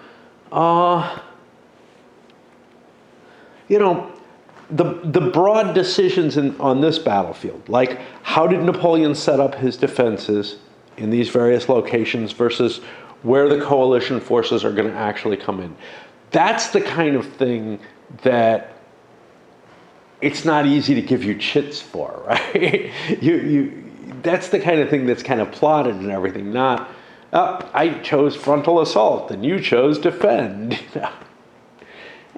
you know, the broad decisions on this battlefield, like how did Napoleon set up his defenses in these various locations versus where the coalition forces are going to actually come in. That's the kind of thing that it's not easy to give you chits for, right? That's the kind of thing that's kind of plotted and everything, not, I chose frontal assault and you chose defend.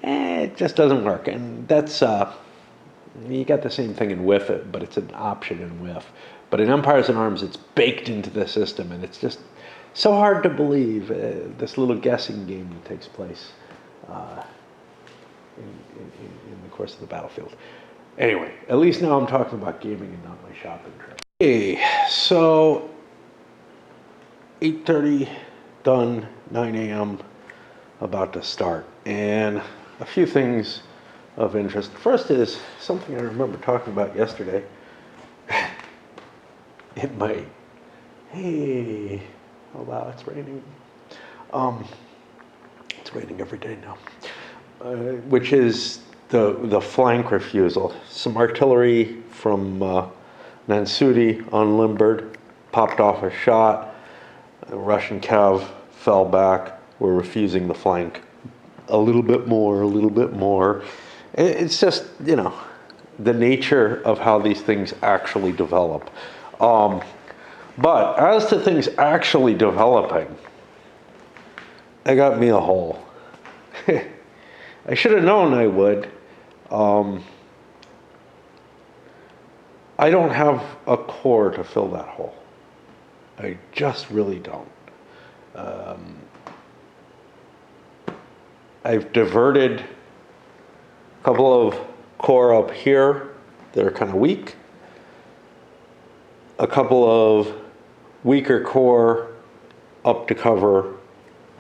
It just doesn't work. And that's, you got the same thing in Whiff, but it's an option in Whiff. But in Empires and Arms, it's baked into the system, and it's just so hard to believe this little guessing game that takes place in the course of the battlefield. Anyway, at least now I'm talking about gaming and not my shopping trip. Okay, so 8:30 done, 9 a.m. about to start, and a few things of interest. First is something I remember talking about yesterday. It might. Hey, oh wow, it's raining. It's raining every day now. Which is the flank refusal. Some artillery from Nansudi unlimbered, popped off a shot. The Russian cav fell back. We're refusing the flank. A little bit more. It's just, you know, the nature of how these things actually develop. But as to things actually developing, I got me a hole. I should have known I would. I don't have a core to fill that hole. I just really don't. I've diverted a couple of core up here that are kind of weak. A couple of weaker core up to cover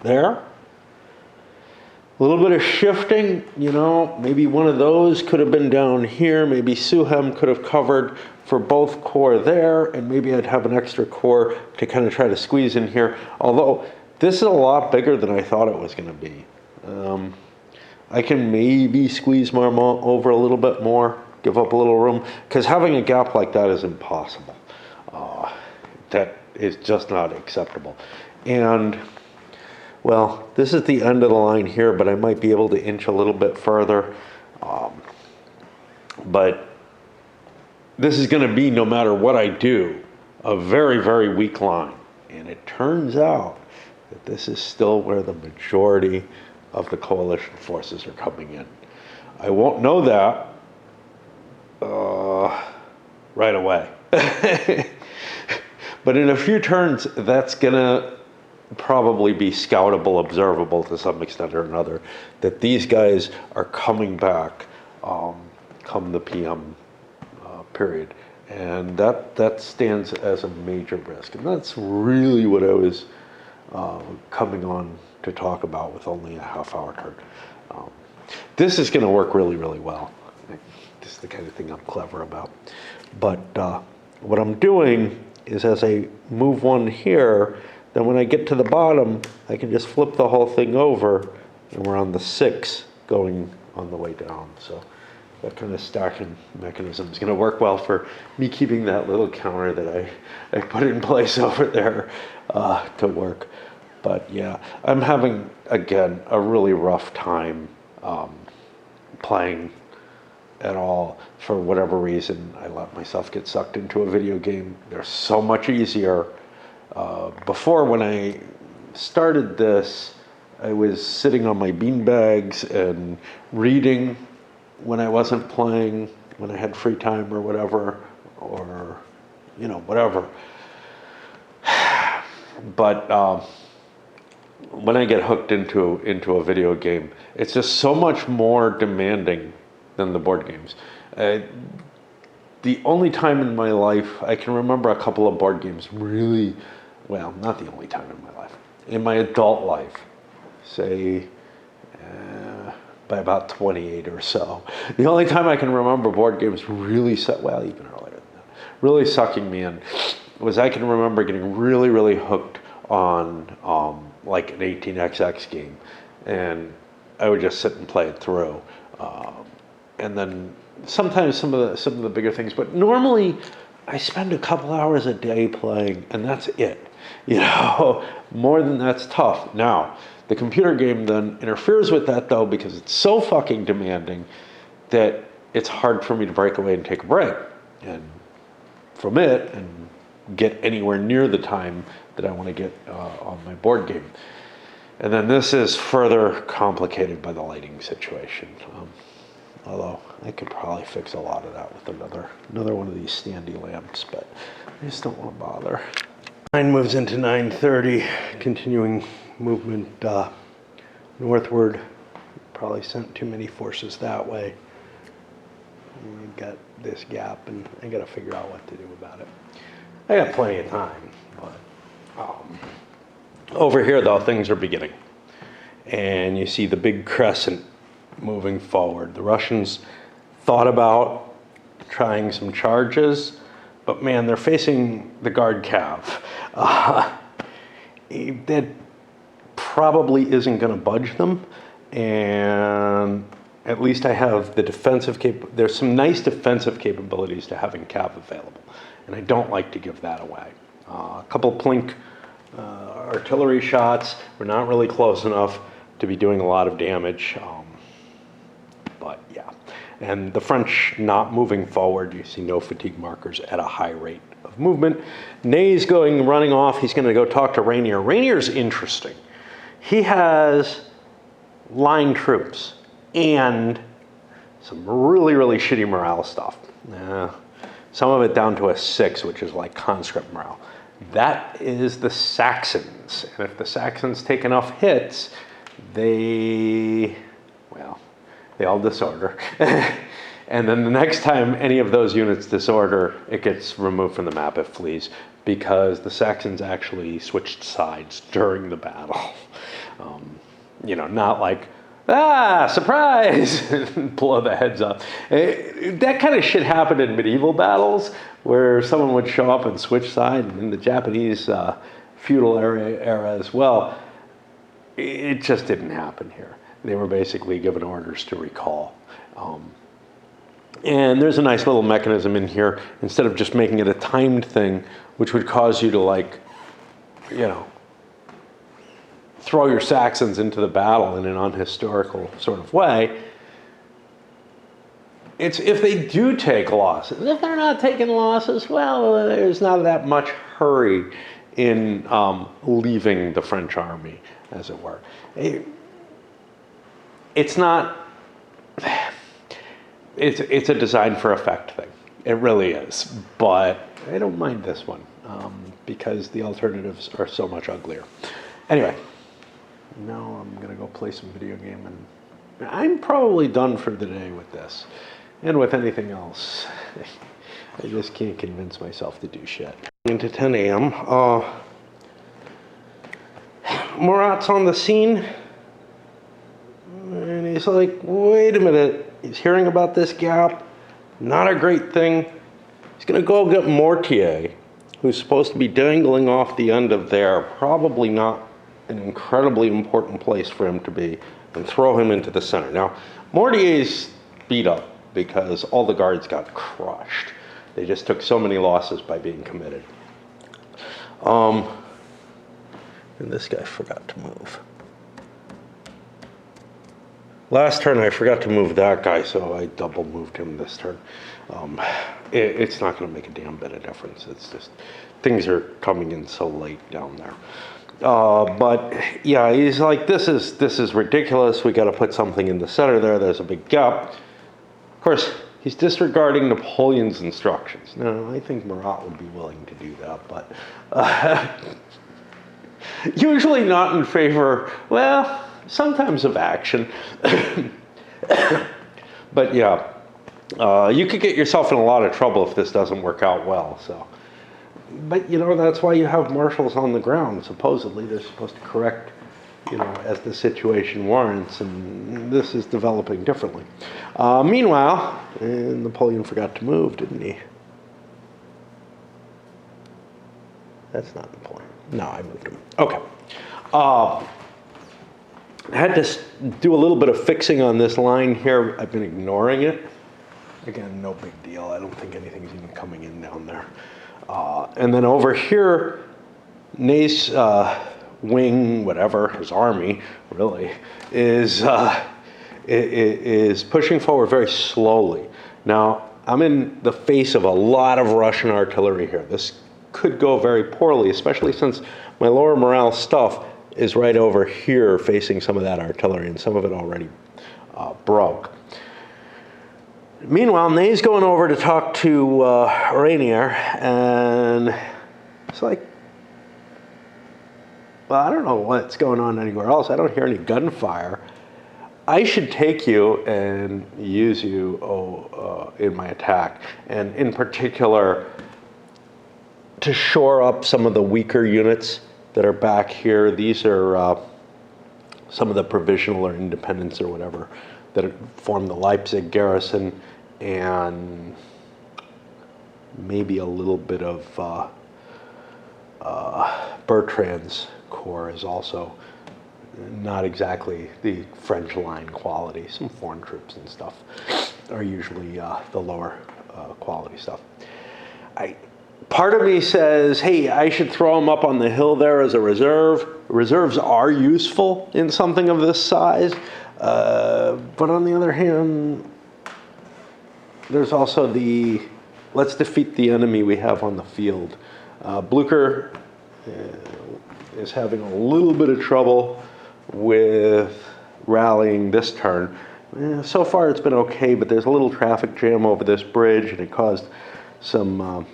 there. A little bit of shifting, you know, maybe one of those could have been down here. Maybe Suhem could have covered for both core there, and maybe I'd have an extra core to kind of try to squeeze in here. Although this is a lot bigger than I thought it was going to be. I can maybe squeeze my over a little bit more, give up a little room, because having a gap like that is impossible. That is just not acceptable. And, well, this is the end of the line here, but I might be able to inch a little bit further. But this is going to be, no matter what I do, a very, very weak line. And it turns out that this is still where the majority of the coalition forces are coming in. I won't know that right away. But in a few turns, that's going to probably be scoutable, observable to some extent or another, that these guys are coming back come the PM period. And that stands as a major risk. And that's really what I was coming on to talk about with only a half-hour turn. This is going to work really, really well. This is the kind of thing I'm clever about. But what I'm doing is as I move one here, then when I get to the bottom, I can just flip the whole thing over, and we're on the 6 going on the way down. So that kind of stacking mechanism is going to work well for me keeping that little counter that I put in place over there to work. But yeah, I'm having, again, a really rough time playing at all. For whatever reason, I let myself get sucked into a video game. They're so much easier. Before, when I started this, I was sitting on my beanbags and reading when I wasn't playing, when I had free time or whatever, or, you know, whatever. But when I get hooked into a video game, it's just so much more demanding than the board games. The only time in my life, I can remember a couple of board games really, well, not the only time in my life, in my adult life, say by about 28 or so. The only time I can remember board games really, well, even earlier than that, really sucking me in, was I can remember getting really, really hooked on like an 18xx game, and I would just sit and play it through. And then sometimes some of the bigger things, but normally I spend a couple hours a day playing, and that's it. You know, more than that's tough. Now, the computer game then interferes with that, though, because it's so fucking demanding that it's hard for me to break away and take a break and from it and get anywhere near the time that I want to get on my board game. And then this is further complicated by the lighting situation. Although I could probably fix a lot of that with another one of these standy lamps, but I just don't want to bother. 9 moves into 9:30, continuing movement northward. Probably sent too many forces that way. We've got this gap, and I got to figure out what to do about it. I got plenty of time, but over here, though, things are beginning. And you see the big crescent moving forward. The Russians thought about trying some charges, but man, they're facing the guard cav. That probably isn't going to budge them, and at least I have the defensive there's some nice defensive capabilities to having cav available, and I don't like to give that away. A couple of plink artillery shots were not really close enough to be doing a lot of damage, but yeah. And the French not moving forward, you see no fatigue markers at a high rate of movement. Ney's running off. He's going to go talk to Rainier. Rainier's interesting. He has line troops and some really, really shitty morale stuff. Some of it down to a 6, which is like conscript morale. That is the Saxons. And if the Saxons take enough hits, they all disorder. And then the next time any of those units disorder, it gets removed from the map. It flees, because the Saxons actually switched sides during the battle. Not like, surprise, blow the heads up. That kind of shit happened in medieval battles, where someone would show up and switch sides, in the Japanese feudal era as well. It just didn't happen here. They were basically given orders to recall. And there's a nice little mechanism in here, instead of just making it a timed thing, which would cause you to throw your Saxons into the battle in an unhistorical sort of way. It's if they do take losses. If they're not taking losses, well, there's not that much hurry in leaving the French army, as it were. It's not. It's a design for effect thing. It really is. But I don't mind this one because the alternatives are so much uglier. Anyway, now I'm gonna go play some video game, and I'm probably done for the day with this, and with anything else. I just can't convince myself to do shit. Into 10 a.m. Murat's on the scene, and he's like, wait a minute. He's hearing about this gap. Not a great thing. He's going to go get Mortier, who's supposed to be dangling off the end of there, probably not an incredibly important place for him to be, and throw him into the center. Now, Mortier's beat up because all the guards got crushed. They just took so many losses by being committed. And this guy forgot to move. Last turn I forgot to move that guy, so I double moved him this turn. It's not going to make a damn bit of difference. It's just things are coming in so late down there. But yeah, he's like, this is ridiculous. We got to put something in the center there. There's a big gap. Of course, he's disregarding Napoleon's instructions. Now, I think Murat would be willing to do that, but usually not in favor, well, sometimes of action. But yeah, you could get yourself in a lot of trouble if this doesn't work out well. So, but you know, that's why you have marshals on the ground. Supposedly they're supposed to correct, you know, as the situation warrants, and this is developing differently. Meanwhile, Napoleon forgot to move, didn't he? That's not Napoleon. No, I moved him. Okay. I had to do a little bit of fixing on this line here. I've been ignoring it. Again, no big deal. I don't think anything's even coming in down there. And then over here, Ney's wing, whatever, his army, really, is pushing forward very slowly. Now, I'm in the face of a lot of Russian artillery here. This could go very poorly, especially since my lower morale stuff is right over here facing some of that artillery, and some of it already broke. Meanwhile, Ney's going over to talk to Rainier, and it's like, well, I don't know what's going on anywhere else. I don't hear any gunfire. I should take you and use you in my attack, and in particular, to shore up some of the weaker units that are back here. These are some of the provisional or independents or whatever that form the Leipzig garrison, and maybe a little bit of Bertrand's corps is also not exactly the French line quality. Some foreign troops and stuff are usually the lower quality stuff. Part of me says, hey, I should throw them up on the hill there as a reserve. Reserves are useful in something of this size. But on the other hand, there's also the let's defeat the enemy we have on the field. Blucher is having a little bit of trouble with rallying this turn. So far it's been okay, but there's a little traffic jam over this bridge, and it caused some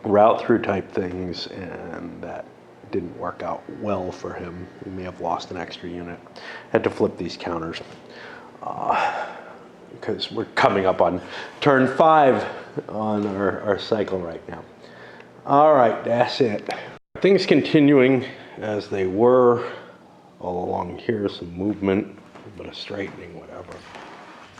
route through type things, and that didn't work out well for him. He may have lost an extra unit. Had to flip these counters because we're coming up on turn 5 on our cycle right now. All right, that's it. Things continuing as they were all along here, some movement, a bit of straightening, whatever.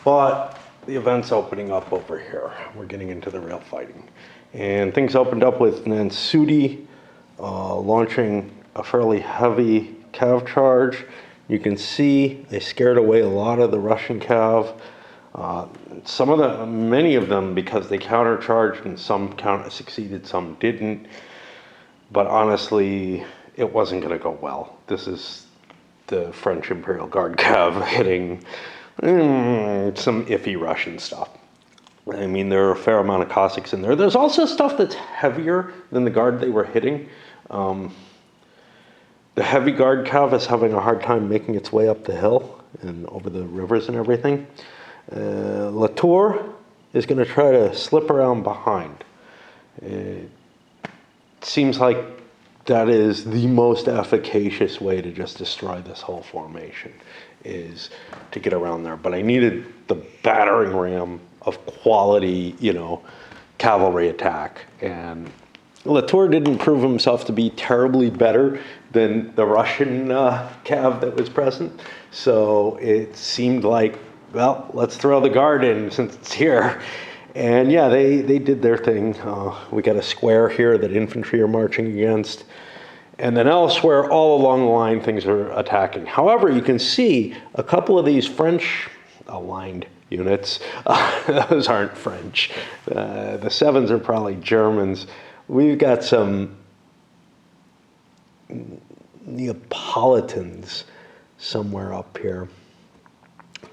But the event's opening up over here. We're getting into the real fighting. And things opened up with Nansudi launching a fairly heavy cav charge. You can see they scared away a lot of the Russian cav. Many of them, because they countercharged, and some succeeded, some didn't. But honestly, it wasn't going to go well. This is the French Imperial Guard cav hitting some iffy Russian stuff. I mean, there are a fair amount of Cossacks in there. There's also stuff that's heavier than the guard they were hitting. The heavy guard cav is having a hard time making its way up the hill and over the rivers and everything. Latour is going to try to slip around behind. It seems like that is the most efficacious way to just destroy this whole formation, is to get around there. But I needed the battering ram of quality, cavalry attack. And Latour didn't prove himself to be terribly better than the Russian cav that was present. So it seemed like, well, let's throw the guard in since it's here. And yeah, they did their thing. We got a square here that infantry are marching against. And then elsewhere, all along the line, things are attacking. However, you can see a couple of these French aligned units. Those aren't French. The 7s are probably Germans. We've got some Neapolitans somewhere up here.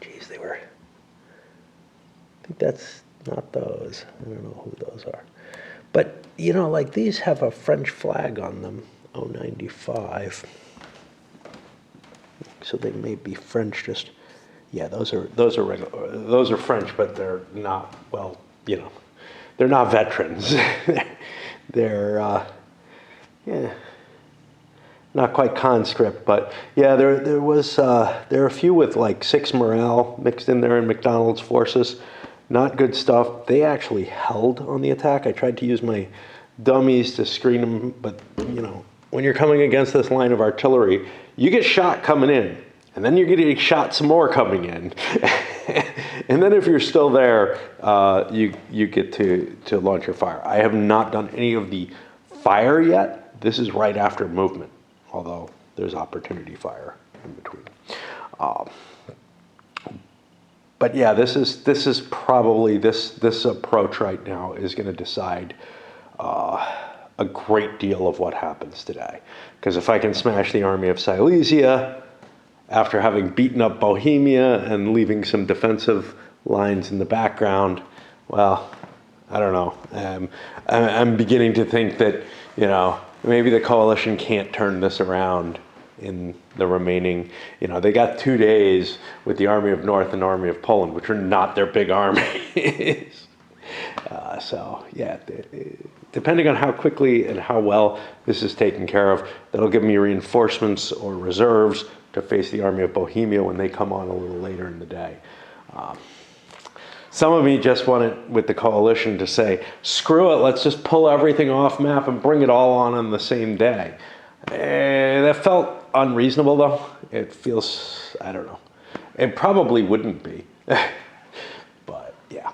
Geez, they were... I think that's not those. I don't know who those are. But, you know, like these have a French flag on them. 095. So they may be French. Just yeah, those are regular. Those are French, but they're not. Well, you know, they're not veterans. They're yeah, not quite conscript, but yeah, there are a few with like 6 morale mixed in there in McDonald's forces. Not good stuff. They actually held on the attack. I tried to use my dummies to screen them, but you know, when you're coming against this line of artillery, you get shot coming in, and then you're getting shot some more coming in. And then if you're still there, you get to launch your fire. I have not done any of the fire yet. This is right after movement, although there's opportunity fire in between. But yeah, this is probably this approach right now is going to decide a great deal of what happens today. Because if I can smash the army of Silesia after having beaten up Bohemia and leaving some defensive lines in the background, well, I don't know. I'm beginning to think that, you know, maybe the coalition can't turn this around in the remaining, you know, they got 2 days with the Army of North and Army of Poland, which are not their big armies. So, yeah, depending on how quickly and how well this is taken care of, that'll give me reinforcements or reserves to face the Army of Bohemia when they come on a little later in the day. Some of me just wanted, with the coalition, to say, screw it, let's just pull everything off map and bring it all on the same day. That felt unreasonable, though. It feels, I don't know. It probably wouldn't be. But, yeah.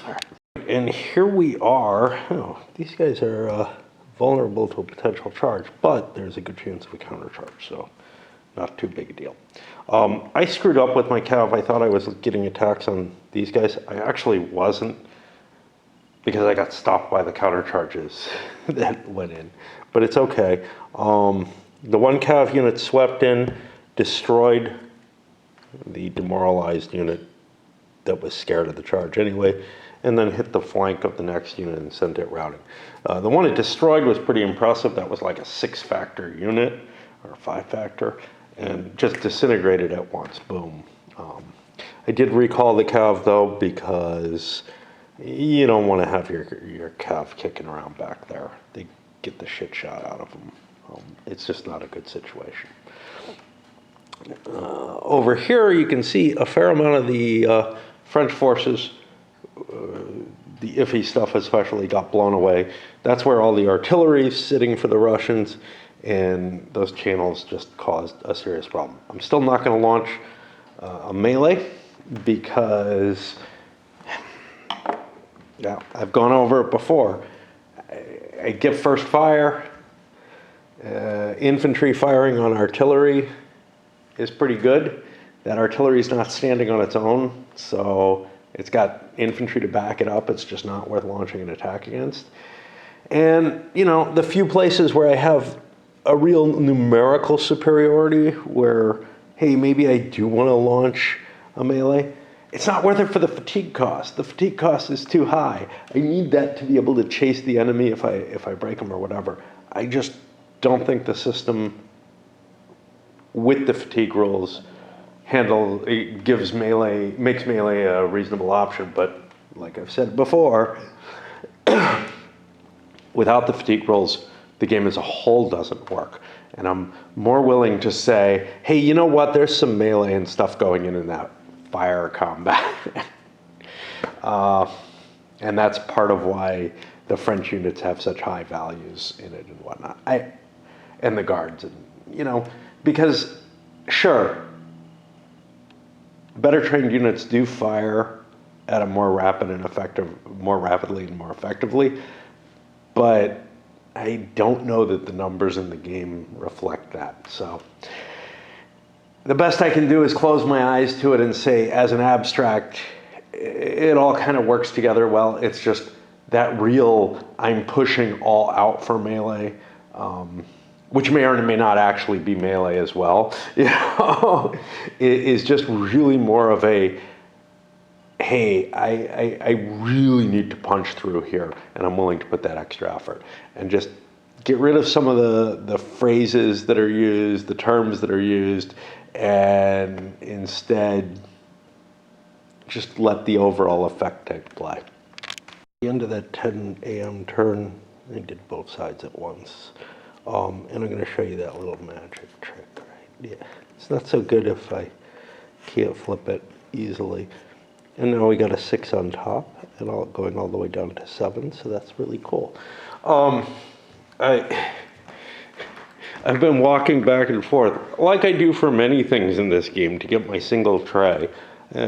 All right. And here we are. Oh, these guys are vulnerable to a potential charge, but there's a good chance of a countercharge, so not too big a deal. I screwed up with my cav. I thought I was getting attacks on these guys. I actually wasn't, because I got stopped by the countercharges that went in. But it's okay. The one cav unit swept in, destroyed the demoralized unit that was scared of the charge anyway, and then hit the flank of the next unit and sent it routing. The one it destroyed was pretty impressive. That was like a 6-factor unit, or a 5-factor, and just disintegrated at once, boom. I did recall the cav though, because you don't want to have your cav kicking around back there. They get the shit shot out of them. It's just not a good situation. Over here you can see a fair amount of the French forces, the iffy stuff especially, got blown away. That's where all the artillery is sitting for the Russians, and those channels just caused a serious problem. I'm still not going to launch a melee because, yeah, I've gone over it before. I get first fire. Infantry firing on artillery is pretty good. That artillery is not standing on its own, so it's got infantry to back it up. It's just not worth launching an attack against. And, you know, the few places where I have a real numerical superiority where, hey, maybe I do want to launch a melee, it's not worth it for the fatigue cost. The fatigue cost is too high. I need that to be able to chase the enemy if I break them or whatever. I just don't think the system with the fatigue rules makes melee a reasonable option. But like I've said before, without the fatigue rules, the game as a whole doesn't work. And I'm more willing to say, hey, you know what? There's some melee and stuff going in that fire combat. And that's part of why the French units have such high values in it and whatnot. And the guards, and because sure, better trained units do fire at a more rapidly and more effectively, but I don't know that the numbers in the game reflect that. So the best I can do is close my eyes to it and say, as an abstract, it all kind of works together well. It's just that I'm pushing all out for melee, which may or may not actually be melee as well, it is just really more of a, hey, I really need to punch through here, and I'm willing to put that extra effort. And just get rid of some of the phrases that are used, the terms that are used, and instead just let the overall effect take play. At the end of that 10 a.m. turn, I did both sides at once. And I'm going to show you that little magic trick, right? Yeah, it's not so good if I can't flip it easily. And now we got a 6 on top, and going all the way down to 7, so that's really cool. I've been walking back and forth, like I do for many things in this game, to get my single tray.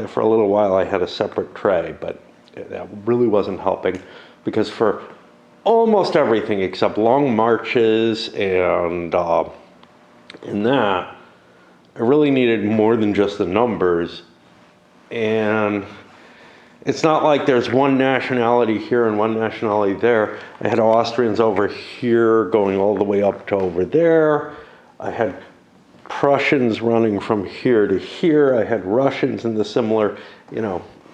For a little while I had a separate tray, but that really wasn't helping, because for almost everything except long marches and that, I really needed more than just the numbers. And it's not like there's one nationality here and one nationality there. I had Austrians over here going all the way up to over there. I had Prussians running from here to here. I had Russians in the similar,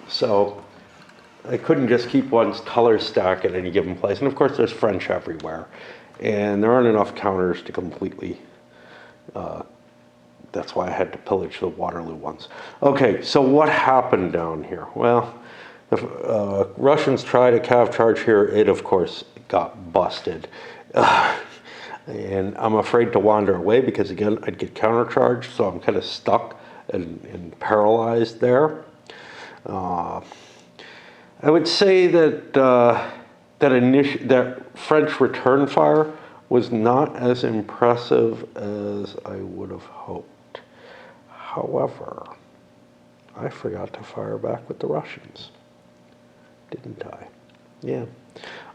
so I couldn't just keep one's color stack at any given place. And of course, there's French everywhere. And there aren't enough counters to completely, that's why I had to pillage the Waterloo ones. Okay, so what happened down here? Well, the Russians tried a cav charge here. It, of course, got busted. And I'm afraid to wander away because, again, I'd get countercharged, so I'm kind of stuck and paralyzed there. I would say that that French return fire was not as impressive as I would have hoped. However, I forgot to fire back with the Russians, didn't I? Yeah.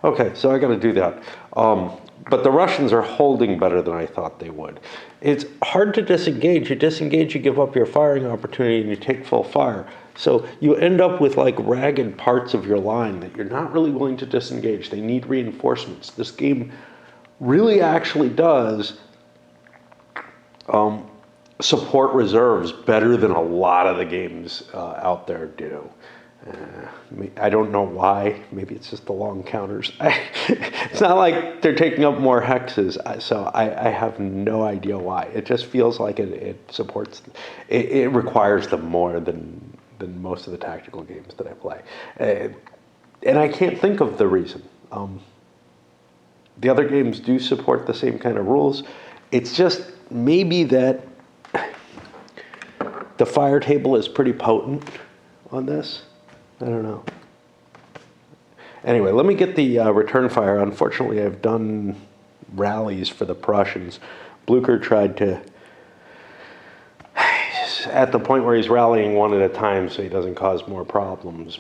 Okay, so I got to do that. But the Russians are holding better than I thought they would. It's hard to disengage. You disengage, you give up your firing opportunity, and you take full fire. So you end up with like ragged parts of your line that you're not really willing to disengage. They need reinforcements. This game really actually does support reserves better than a lot of the games out there do. I don't know why. Maybe it's just the long counters. It's not like they're taking up more hexes, so I have no idea why. It just feels like it supports, it requires them more than most of the tactical games that I play. And I can't think of the reason. The other games do support the same kind of rules. It's just maybe that the fire table is pretty potent on this. I don't know. Anyway, let me get the return fire. Unfortunately, I've done rallies for the Prussians. Blucher tried to, at the point where he's rallying one at a time so he doesn't cause more problems,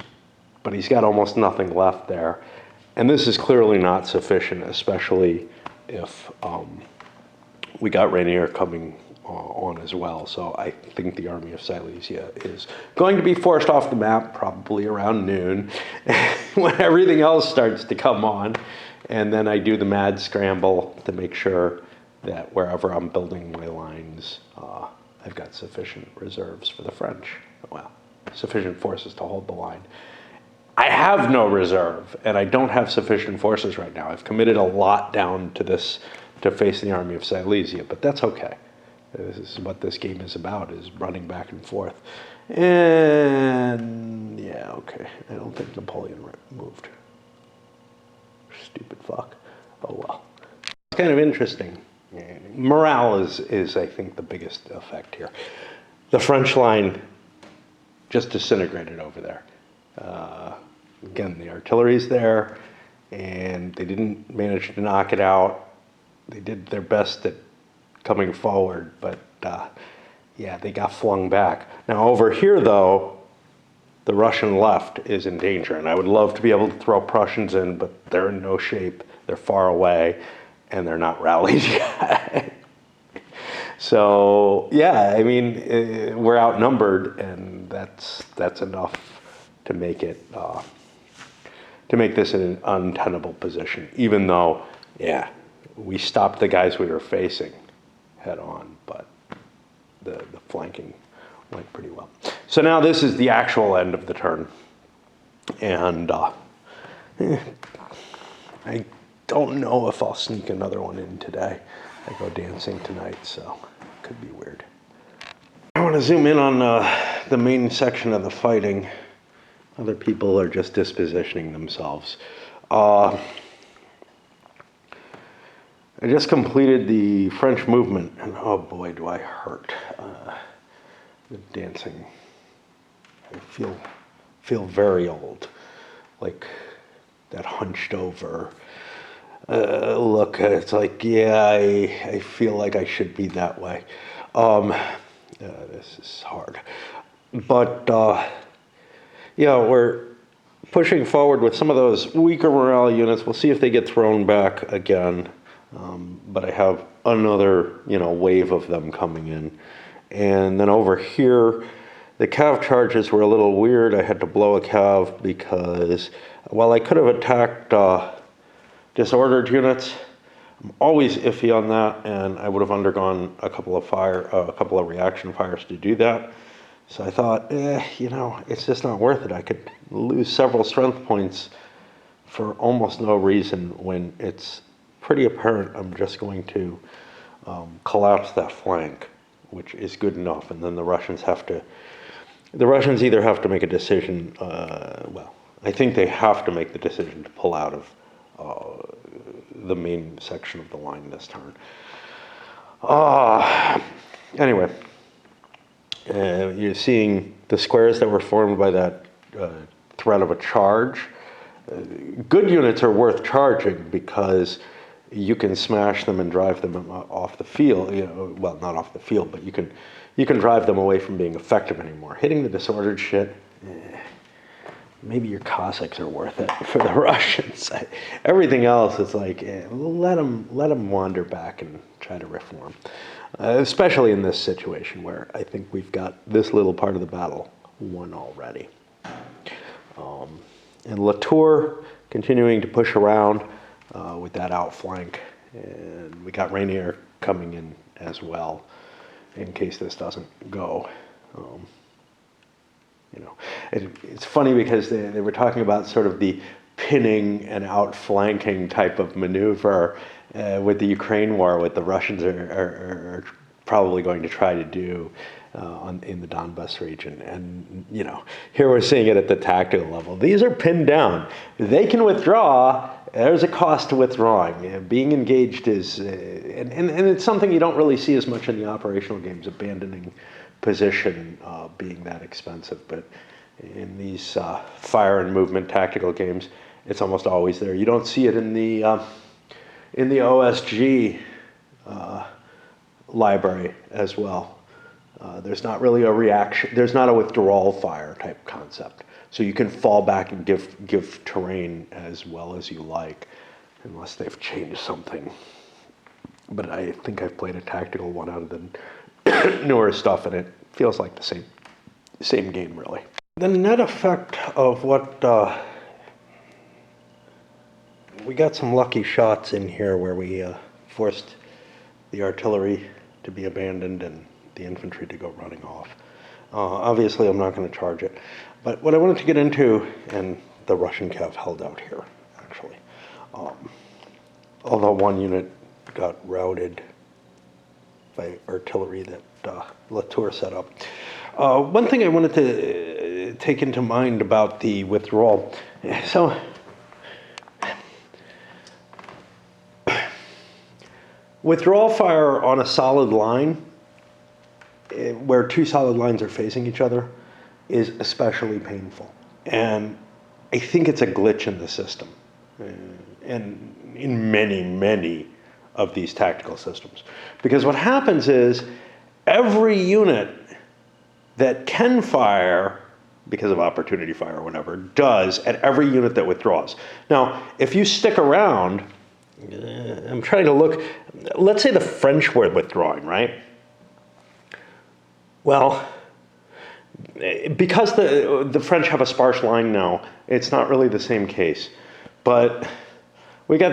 but he's got almost nothing left there. And this is clearly not sufficient, especially if we got Rainier coming on as well. So I think the army of Silesia is going to be forced off the map probably around noon when everything else starts to come on. And then I do the mad scramble to make sure that wherever I'm building my lines, I've got sufficient reserves for the French. Well, sufficient forces to hold the line. I have no reserve, and I don't have sufficient forces right now. I've committed a lot down to this to face the army of Silesia, but that's okay. This is what this game is about, is running back and forth. And yeah, okay. I don't think Napoleon moved. Stupid fuck. Oh well. It's kind of interesting. Morale is I think, the biggest effect here. The French line just disintegrated over there. again, the artillery's there, and they didn't manage to knock it out. They did their best at coming forward, but yeah, they got flung back. Now over here, though, the Russian left is in danger, and I would love to be able to throw Prussians in, but they're in no shape. They're far away, and they're not rallied yet. So yeah, I mean, we're outnumbered, and that's enough to make it to make this an untenable position. Even though, yeah, we stopped the guys we were facing head on, but the flanking went pretty well. So now this is the actual end of the turn, and I don't know if I'll sneak another one in today. I go dancing tonight, so it could be weird. I want to zoom in on the main section of the fighting. Other people are just dispositioning themselves. I just completed the French movement, and oh boy, do I hurt. The dancing, I feel very old, like that hunched over look. It's like, yeah, I feel like I should be that way. This is hard, but yeah, we're pushing forward with some of those weaker morale units. We'll see if they get thrown back again. But I have another, wave of them coming in. And then over here, the cav charges were a little weird. I had to blow a cav because while I could have attacked disordered units, I'm always iffy on that, and I would have undergone a couple of reaction fires to do that. So I thought, it's just not worth it. I could lose several strength points for almost no reason when it's pretty apparent I'm just going to collapse that flank, which is good enough. And then the Russians either have to make a decision, I think they have to make the decision to pull out of the main section of the line this turn. Anyway, you're seeing the squares that were formed by that threat of a charge. Good units are worth charging because you can smash them and drive them off the field. Well, not off the field, but you can drive them away from being effective anymore. Hitting the disordered shit, maybe your Cossacks are worth it for the Russians. Everything else is like, let them wander back and try to reform. Especially in this situation where I think we've got this little part of the battle won already. And Latour continuing to push around with that outflank, and we got Rainier coming in as well in case this doesn't go. It's funny because they were talking about sort of the pinning and outflanking type of maneuver with the Ukraine war, what the Russians are probably going to try to do in the Donbas region. And, here we're seeing it at the tactical level. These are pinned down. They can withdraw. There's a cost to withdrawing. Being engaged is, and it's something you don't really see as much in the operational games, abandoning position being that expensive. But in these fire and movement tactical games, it's almost always there. You don't see it in the OSG library as well. There's not really a reaction. There's not a withdrawal fire type concept. So you can fall back and give terrain as well as you like, unless they've changed something. But I think I've played a tactical one out of the newer stuff, and it feels like the same game, really. The net effect of what we got some lucky shots in here where we forced the artillery to be abandoned and the infantry to go running off. Obviously, I'm not going to charge it. But what I wanted to get into, and the Russian cav held out here, actually. Although one unit got routed by artillery that Latour set up. One thing I wanted to take into mind about the withdrawal. So, withdrawal fire on a solid line, where two solid lines are facing each other, is especially painful. And I think it's a glitch in the system, and in many, many of these tactical systems. Because what happens is every unit that can fire, because of opportunity fire or whatever, does at every unit that withdraws. Now, if you stick around, I'm trying to look, let's say the French were withdrawing, right? Well, because the French have a sparse line now, it's not really the same case. But we've got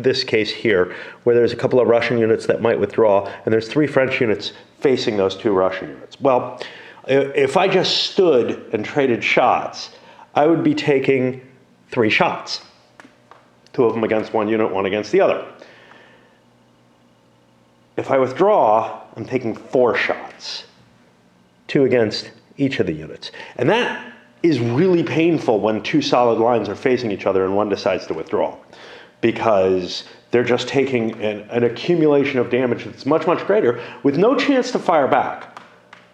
this case here where there's a couple of Russian units that might withdraw, and there's 3 French units facing those 2 Russian units. Well, if I just stood and traded shots, I would be taking 3 shots. 2 of them against one unit, 1 against the other. If I withdraw, I'm taking 4 shots, 2 against each of the units. And that is really painful when 2 solid lines are facing each other and one decides to withdraw, because they're just taking an accumulation of damage that's much, much greater with no chance to fire back.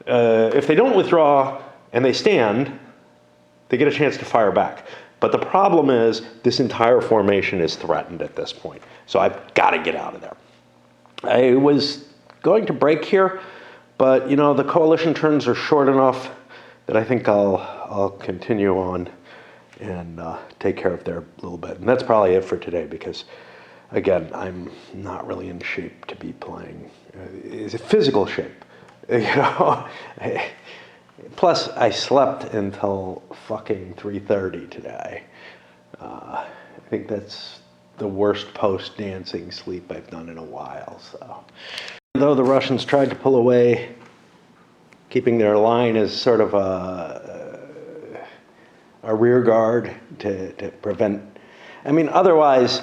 If they don't withdraw and they stand, they get a chance to fire back. But the problem is this entire formation is threatened at this point. So I've got to get out of there. I was going to break here, but you know, the coalition turns are short enough that I think I'll continue on and take care of there a little bit. And that's probably it for today, because again, I'm not really in shape to be playing. It's a physical shape, you know. Plus, I slept until fucking 3:30 today. I think that's the worst post-dancing sleep I've done in a while. So, though the Russians tried to pull away, keeping their line as sort of a rear guard to prevent. I mean, otherwise,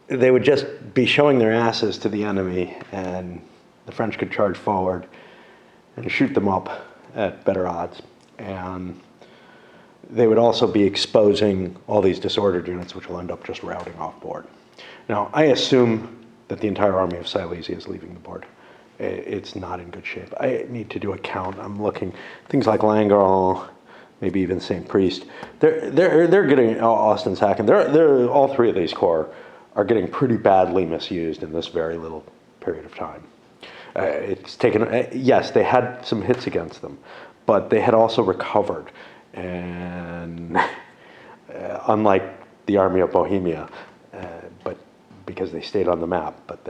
they would just be showing their asses to the enemy, and the French could charge forward and shoot them up at better odds. And they would also be exposing all these disordered units, which will end up just routing off board. Now, I assume that the entire army of Silesia is leaving the board. It's not in good shape. I need to do a count. I'm looking, things like Langeron, maybe even St. Priest. They're getting, Austin Sacken, they're all 3 of these corps are getting pretty badly misused in this very little period of time. It's taken, yes, they had some hits against them, but they had also recovered. And unlike the army of Bohemia, but because they stayed on the map, but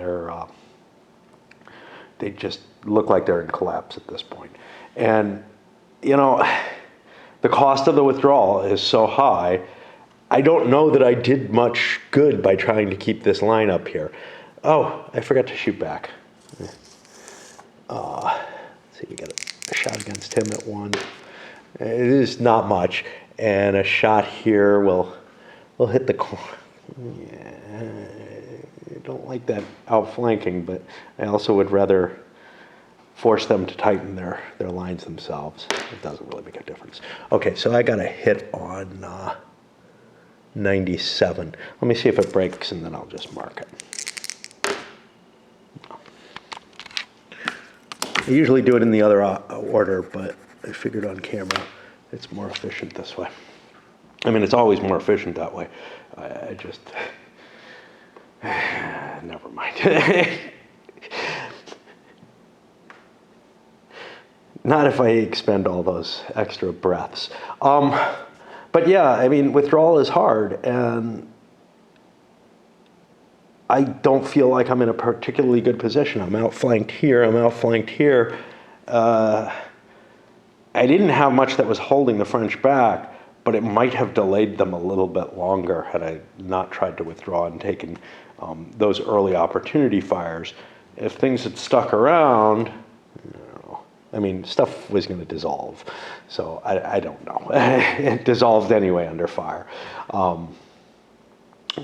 they just look like they're in collapse at this point. And, you know, the cost of the withdrawal is so high, I don't know that I did much good by trying to keep this line up here. Oh, I forgot to shoot back. Let's see, we got a shot against him at 1. It is not much, and a shot here will hit the corner. Yeah, I don't like that outflanking, but I also would rather force them to tighten their lines themselves. It doesn't really make a difference. Okay, so I got a hit on 97. Let me see if it breaks, and then I'll just mark it. I usually do it in the other order, but I figured on camera it's more efficient this way. I mean, it's always more efficient that way. I just, never mind. Not if I expend all those extra breaths. But yeah, I mean, withdrawal is hard, and I don't feel like I'm in a particularly good position. I'm outflanked here, I'm outflanked here. I didn't have much that was holding the French back, but it might have delayed them a little bit longer had I not tried to withdraw and taken those early opportunity fires. If things had stuck around, I mean, stuff was going to dissolve. So I don't know. It dissolved anyway under fire.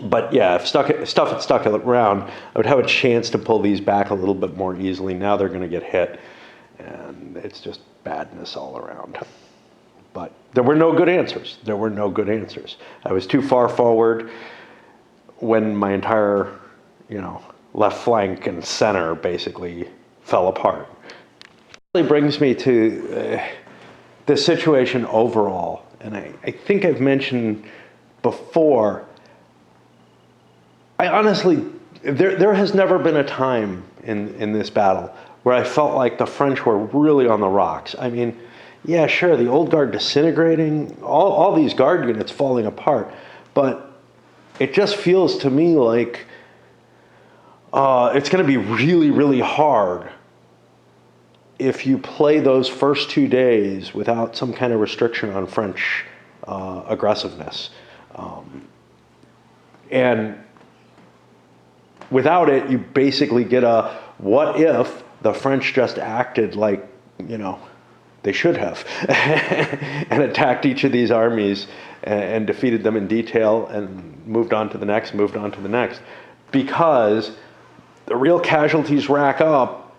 But yeah, if stuff had stuck around, I would have a chance to pull these back a little bit more easily. Now they're going to get hit, and it's just badness all around. But there were no good answers. There were no good answers. I was too far forward when my entire, left flank and center basically fell apart. It really brings me to the situation overall, and I think I've mentioned before, I honestly, there has never been a time in this battle where I felt like the French were really on the rocks. I mean, yeah, sure, the old guard disintegrating, all these guard units falling apart, but it just feels to me like it's going to be really, really hard if you play those first 2 days without some kind of restriction on French aggressiveness. And without it, you basically get a what if the French just acted like, they should have and attacked each of these armies and defeated them in detail and moved on to the next, because the real casualties rack up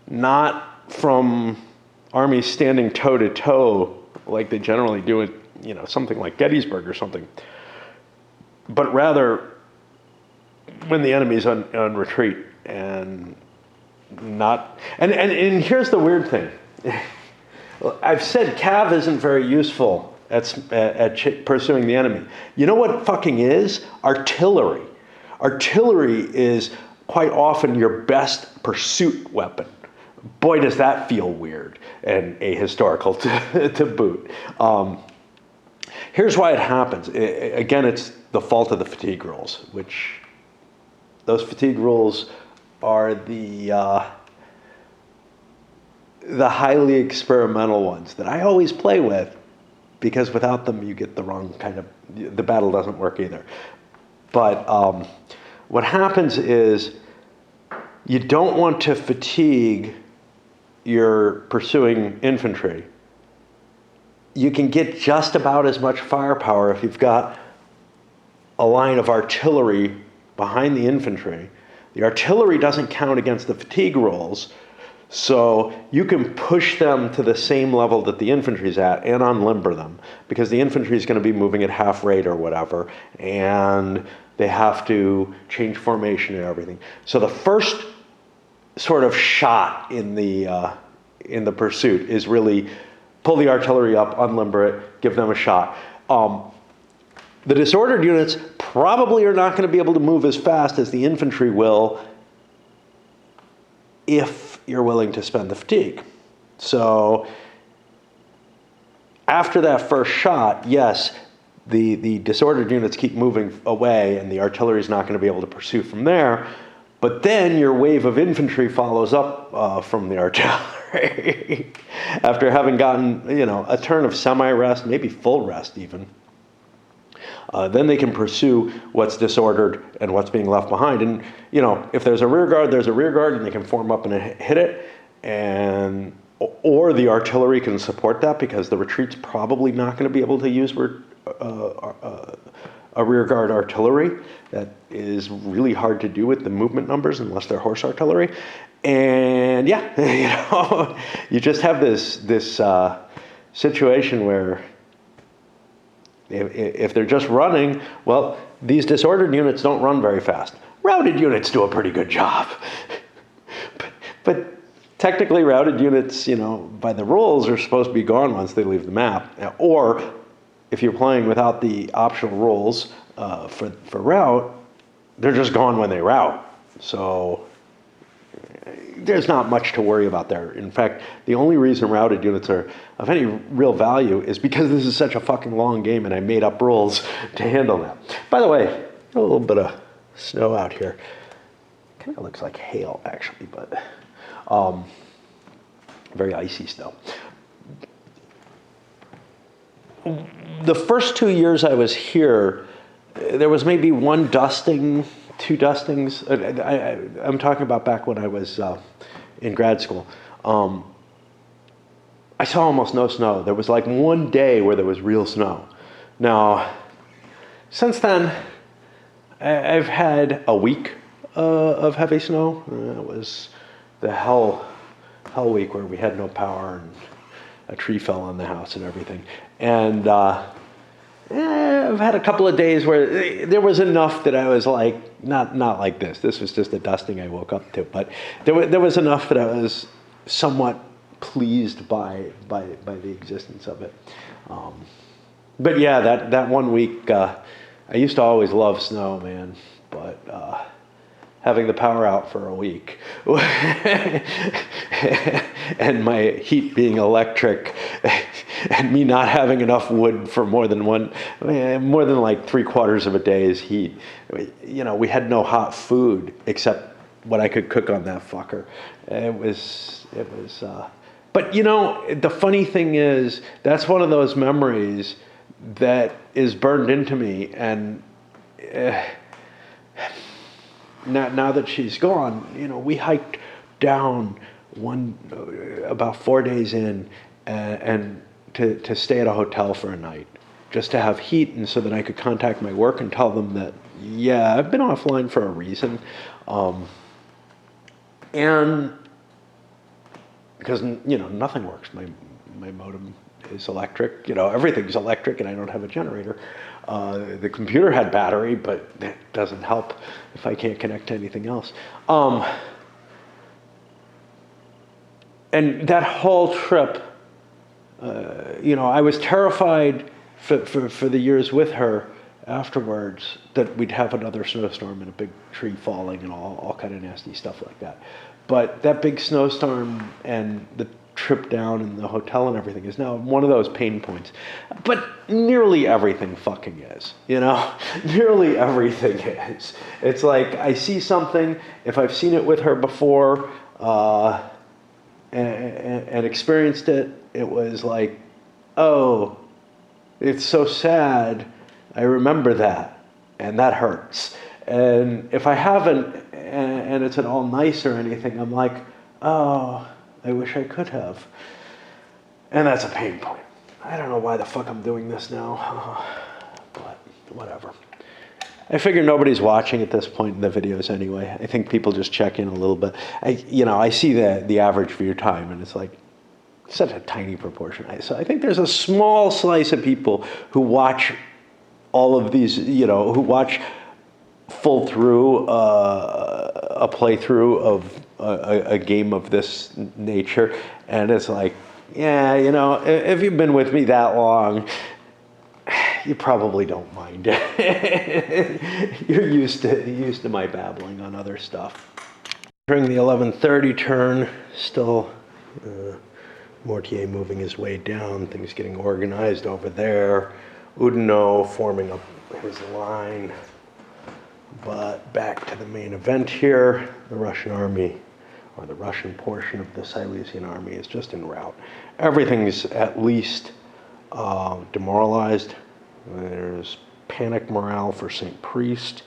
not from armies standing toe to toe like they generally do at something like Gettysburg or something, but rather when the enemy's on retreat and not. And here's the weird thing. I've said cav isn't very useful at pursuing the enemy. You know what fucking is? Artillery. Artillery is quite often your best pursuit weapon. Boy, does that feel weird and ahistorical to boot. Here's why it happens. Again, it's the fault of the fatigue rules, which those fatigue rules are the highly experimental ones that I always play with, because without them you get the wrong kind of, the battle doesn't work either. But what happens is you don't want to fatigue your pursuing infantry. You can get just about as much firepower if you've got a line of artillery behind the infantry. The artillery doesn't count against the fatigue rolls, so you can push them to the same level that the infantry's at and unlimber them, because the infantry is going to be moving at half rate or whatever, and they have to change formation and everything. So the first sort of shot in the pursuit is really pull the artillery up, unlimber it, give them a shot. The disordered units probably are not going to be able to move as fast as the infantry will if you're willing to spend the fatigue. So after that first shot, yes, the disordered units keep moving away and the artillery is not going to be able to pursue from there. But then your wave of infantry follows up from the artillery after having gotten, a turn of semi-rest, maybe full rest even. Then they can pursue what's disordered and what's being left behind. And, if there's a rear guard, there's a rear guard, and they can form up and hit it. Or the artillery can support that, because the retreat's probably not going to be able to use a rear guard artillery. That is really hard to do with the movement numbers unless they're horse artillery. And yeah, you just have this situation where if they're just running, well, these disordered units don't run very fast. Routed units do a pretty good job. But technically routed units, by the rules are supposed to be gone once they leave the map. Or if you're playing without the optional rules for route, they're just gone when they route. So there's not much to worry about there. In fact, the only reason routed units are of any real value is because this is such a fucking long game and I made up rules to handle that. By the way, a little bit of snow out here. Kind of looks like hail, actually, but very icy snow. The first 2 years I was here, there was maybe one dusting, two dustings. I'm talking about back when I was in grad school. I saw almost no snow. There was like one day where there was real snow. Now, since then, I've had a week of heavy snow. It was the hell week where we had no power and a tree fell on the house and everything. And I've had a couple of days where there was enough that I was like, not like this. This was just a dusting I woke up to. But there was enough that I was somewhat pleased by the existence of it. But yeah, that 1 week, I used to always love snow, man, but having the power out for a week and my heat being electric and me not having enough wood for more than like 3/4 of a day's heat. You know, we had no hot food except what I could cook on that fucker. But you know, the funny thing is, that's one of those memories that is burned into me, and now that she's gone, you know, we hiked down about 4 days in, and to stay at a hotel for a night, just to have heat, and so that I could contact my work and tell them that, yeah, I've been offline for a reason, and because, you know, nothing works. My modem is electric. You know, everything's electric, and I don't have a generator. The computer had battery, but that doesn't help if I can't connect to anything else. And that whole trip, you know, I was terrified for the years with her afterwards that we'd have another snowstorm and a big tree falling and all kind of nasty stuff like that. But that big snowstorm and the trip down and the hotel and everything is now one of those pain points. But nearly everything fucking is, you know? Nearly everything is. It's like I see something, if I've seen it with her before and experienced it, it was like, oh, it's so sad. I remember that, and that hurts. And if I haven't, and it's at all nice or anything, I'm like, oh, I wish I could have. And that's a pain point. I don't know why the fuck I'm doing this now, but whatever. I figure nobody's watching at this point in the videos anyway. I think people just check in a little bit. I see the average view time, and it's like such a tiny proportion. So I think there's a small slice of people who watch all of these, you know, who watch full through a playthrough of a game of this nature, and it's like, yeah, you know, if you've been with me that long, you probably don't mind. You're used to my babbling on other stuff. During the 11:30 turn, still Mortier moving his way down, things getting organized over there. Oudinot forming up his line. But back to the main event here, the Russian army, or the Russian portion of the Silesian army, is just en route. Everything's at least demoralized. There's panic morale for St. Priest,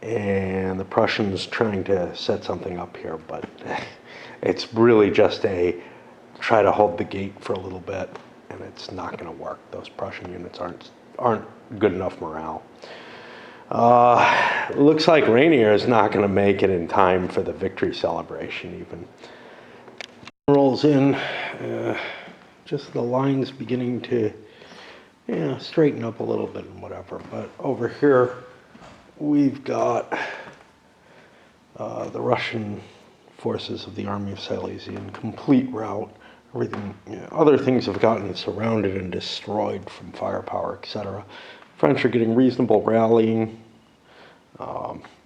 and the Prussians trying to set something up here, but it's really just a try to hold the gate for a little bit, and it's not going to work. Those Prussian units aren't good enough morale. Looks like Rainier is not going to make it in time for the victory celebration even. Rolls in, just the lines beginning to straighten up a little bit and whatever. But over here, we've got the Russian forces of the Army of Silesia in complete rout. Everything, other things have gotten surrounded and destroyed from firepower, etc. French are getting reasonable rallying.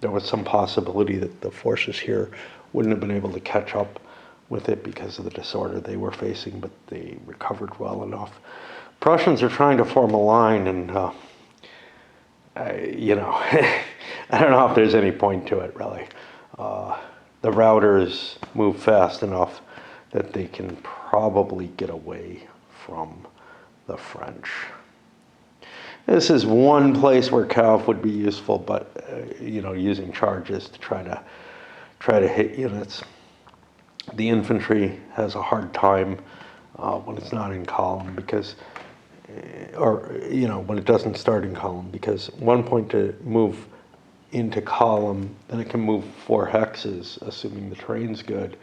There was some possibility that the forces here wouldn't have been able to catch up with it because of the disorder they were facing, but they recovered well enough. Prussians are trying to form a line, and I don't know if there's any point to it, really. The routers move fast enough that they can probably get away from the French. This is one place where cav would be useful, but using charges to try to hit units. The infantry has a hard time when it's not in column because, when it doesn't start in column, because one point to move into column, then it can move 4 hexes, assuming the terrain's good,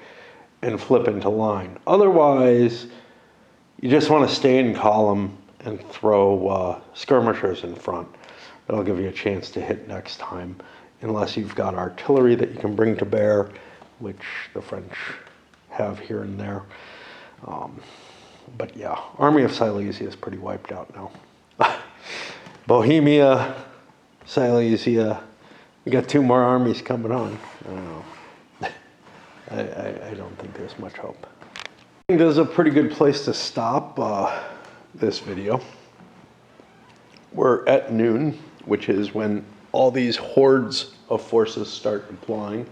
and flip into line. Otherwise, you just want to stay in column and throw skirmishers in front. That'll give you a chance to hit next time, unless you've got artillery that you can bring to bear, which the French have here and there. But yeah, Army of Silesia is pretty wiped out now. Bohemia, Silesia, we got 2 more armies coming on. I don't know. I don't think there's much hope. I think this is a pretty good place to stop this video. We're at noon, which is when all these hordes of forces start deploying.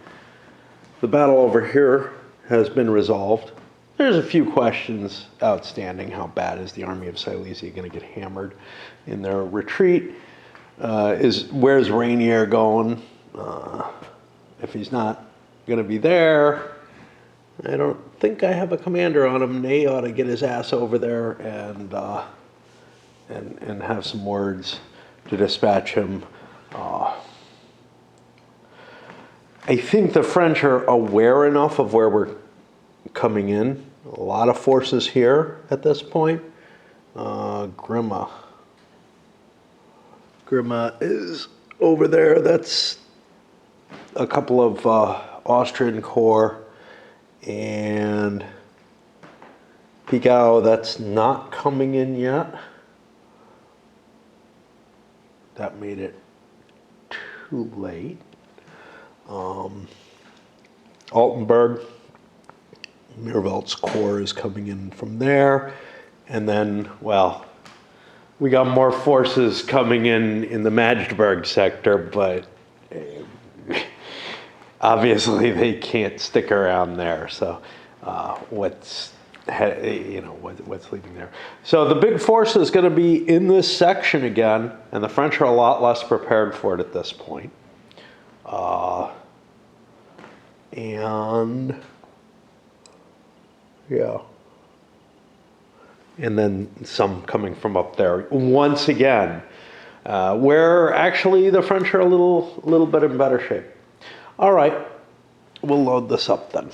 The battle over here has been resolved. There's a few questions outstanding. How bad is the Army of Silesia going to get hammered in their retreat? Where's Rainier going? If he's not going to be there, I don't think I have a commander on him. Ney ought to get his ass over there and have some words to dispatch him. I think the French are aware enough of where we're coming in. A lot of forces here at this point. Grima is over there. That's a couple of Austrian corps. And Pigao, that's not coming in yet. That made it too late. Altenburg, Mirvelt's corps is coming in from there. And then, well, we got more forces coming in the Magdeburg sector, but obviously they can't stick around there. So what's leaving there? So the big force is going to be in this section again, and the French are a lot less prepared for it at this point. And yeah. And then some coming from up there once again, where actually the French are a little bit in better shape. All right, we'll load this up then.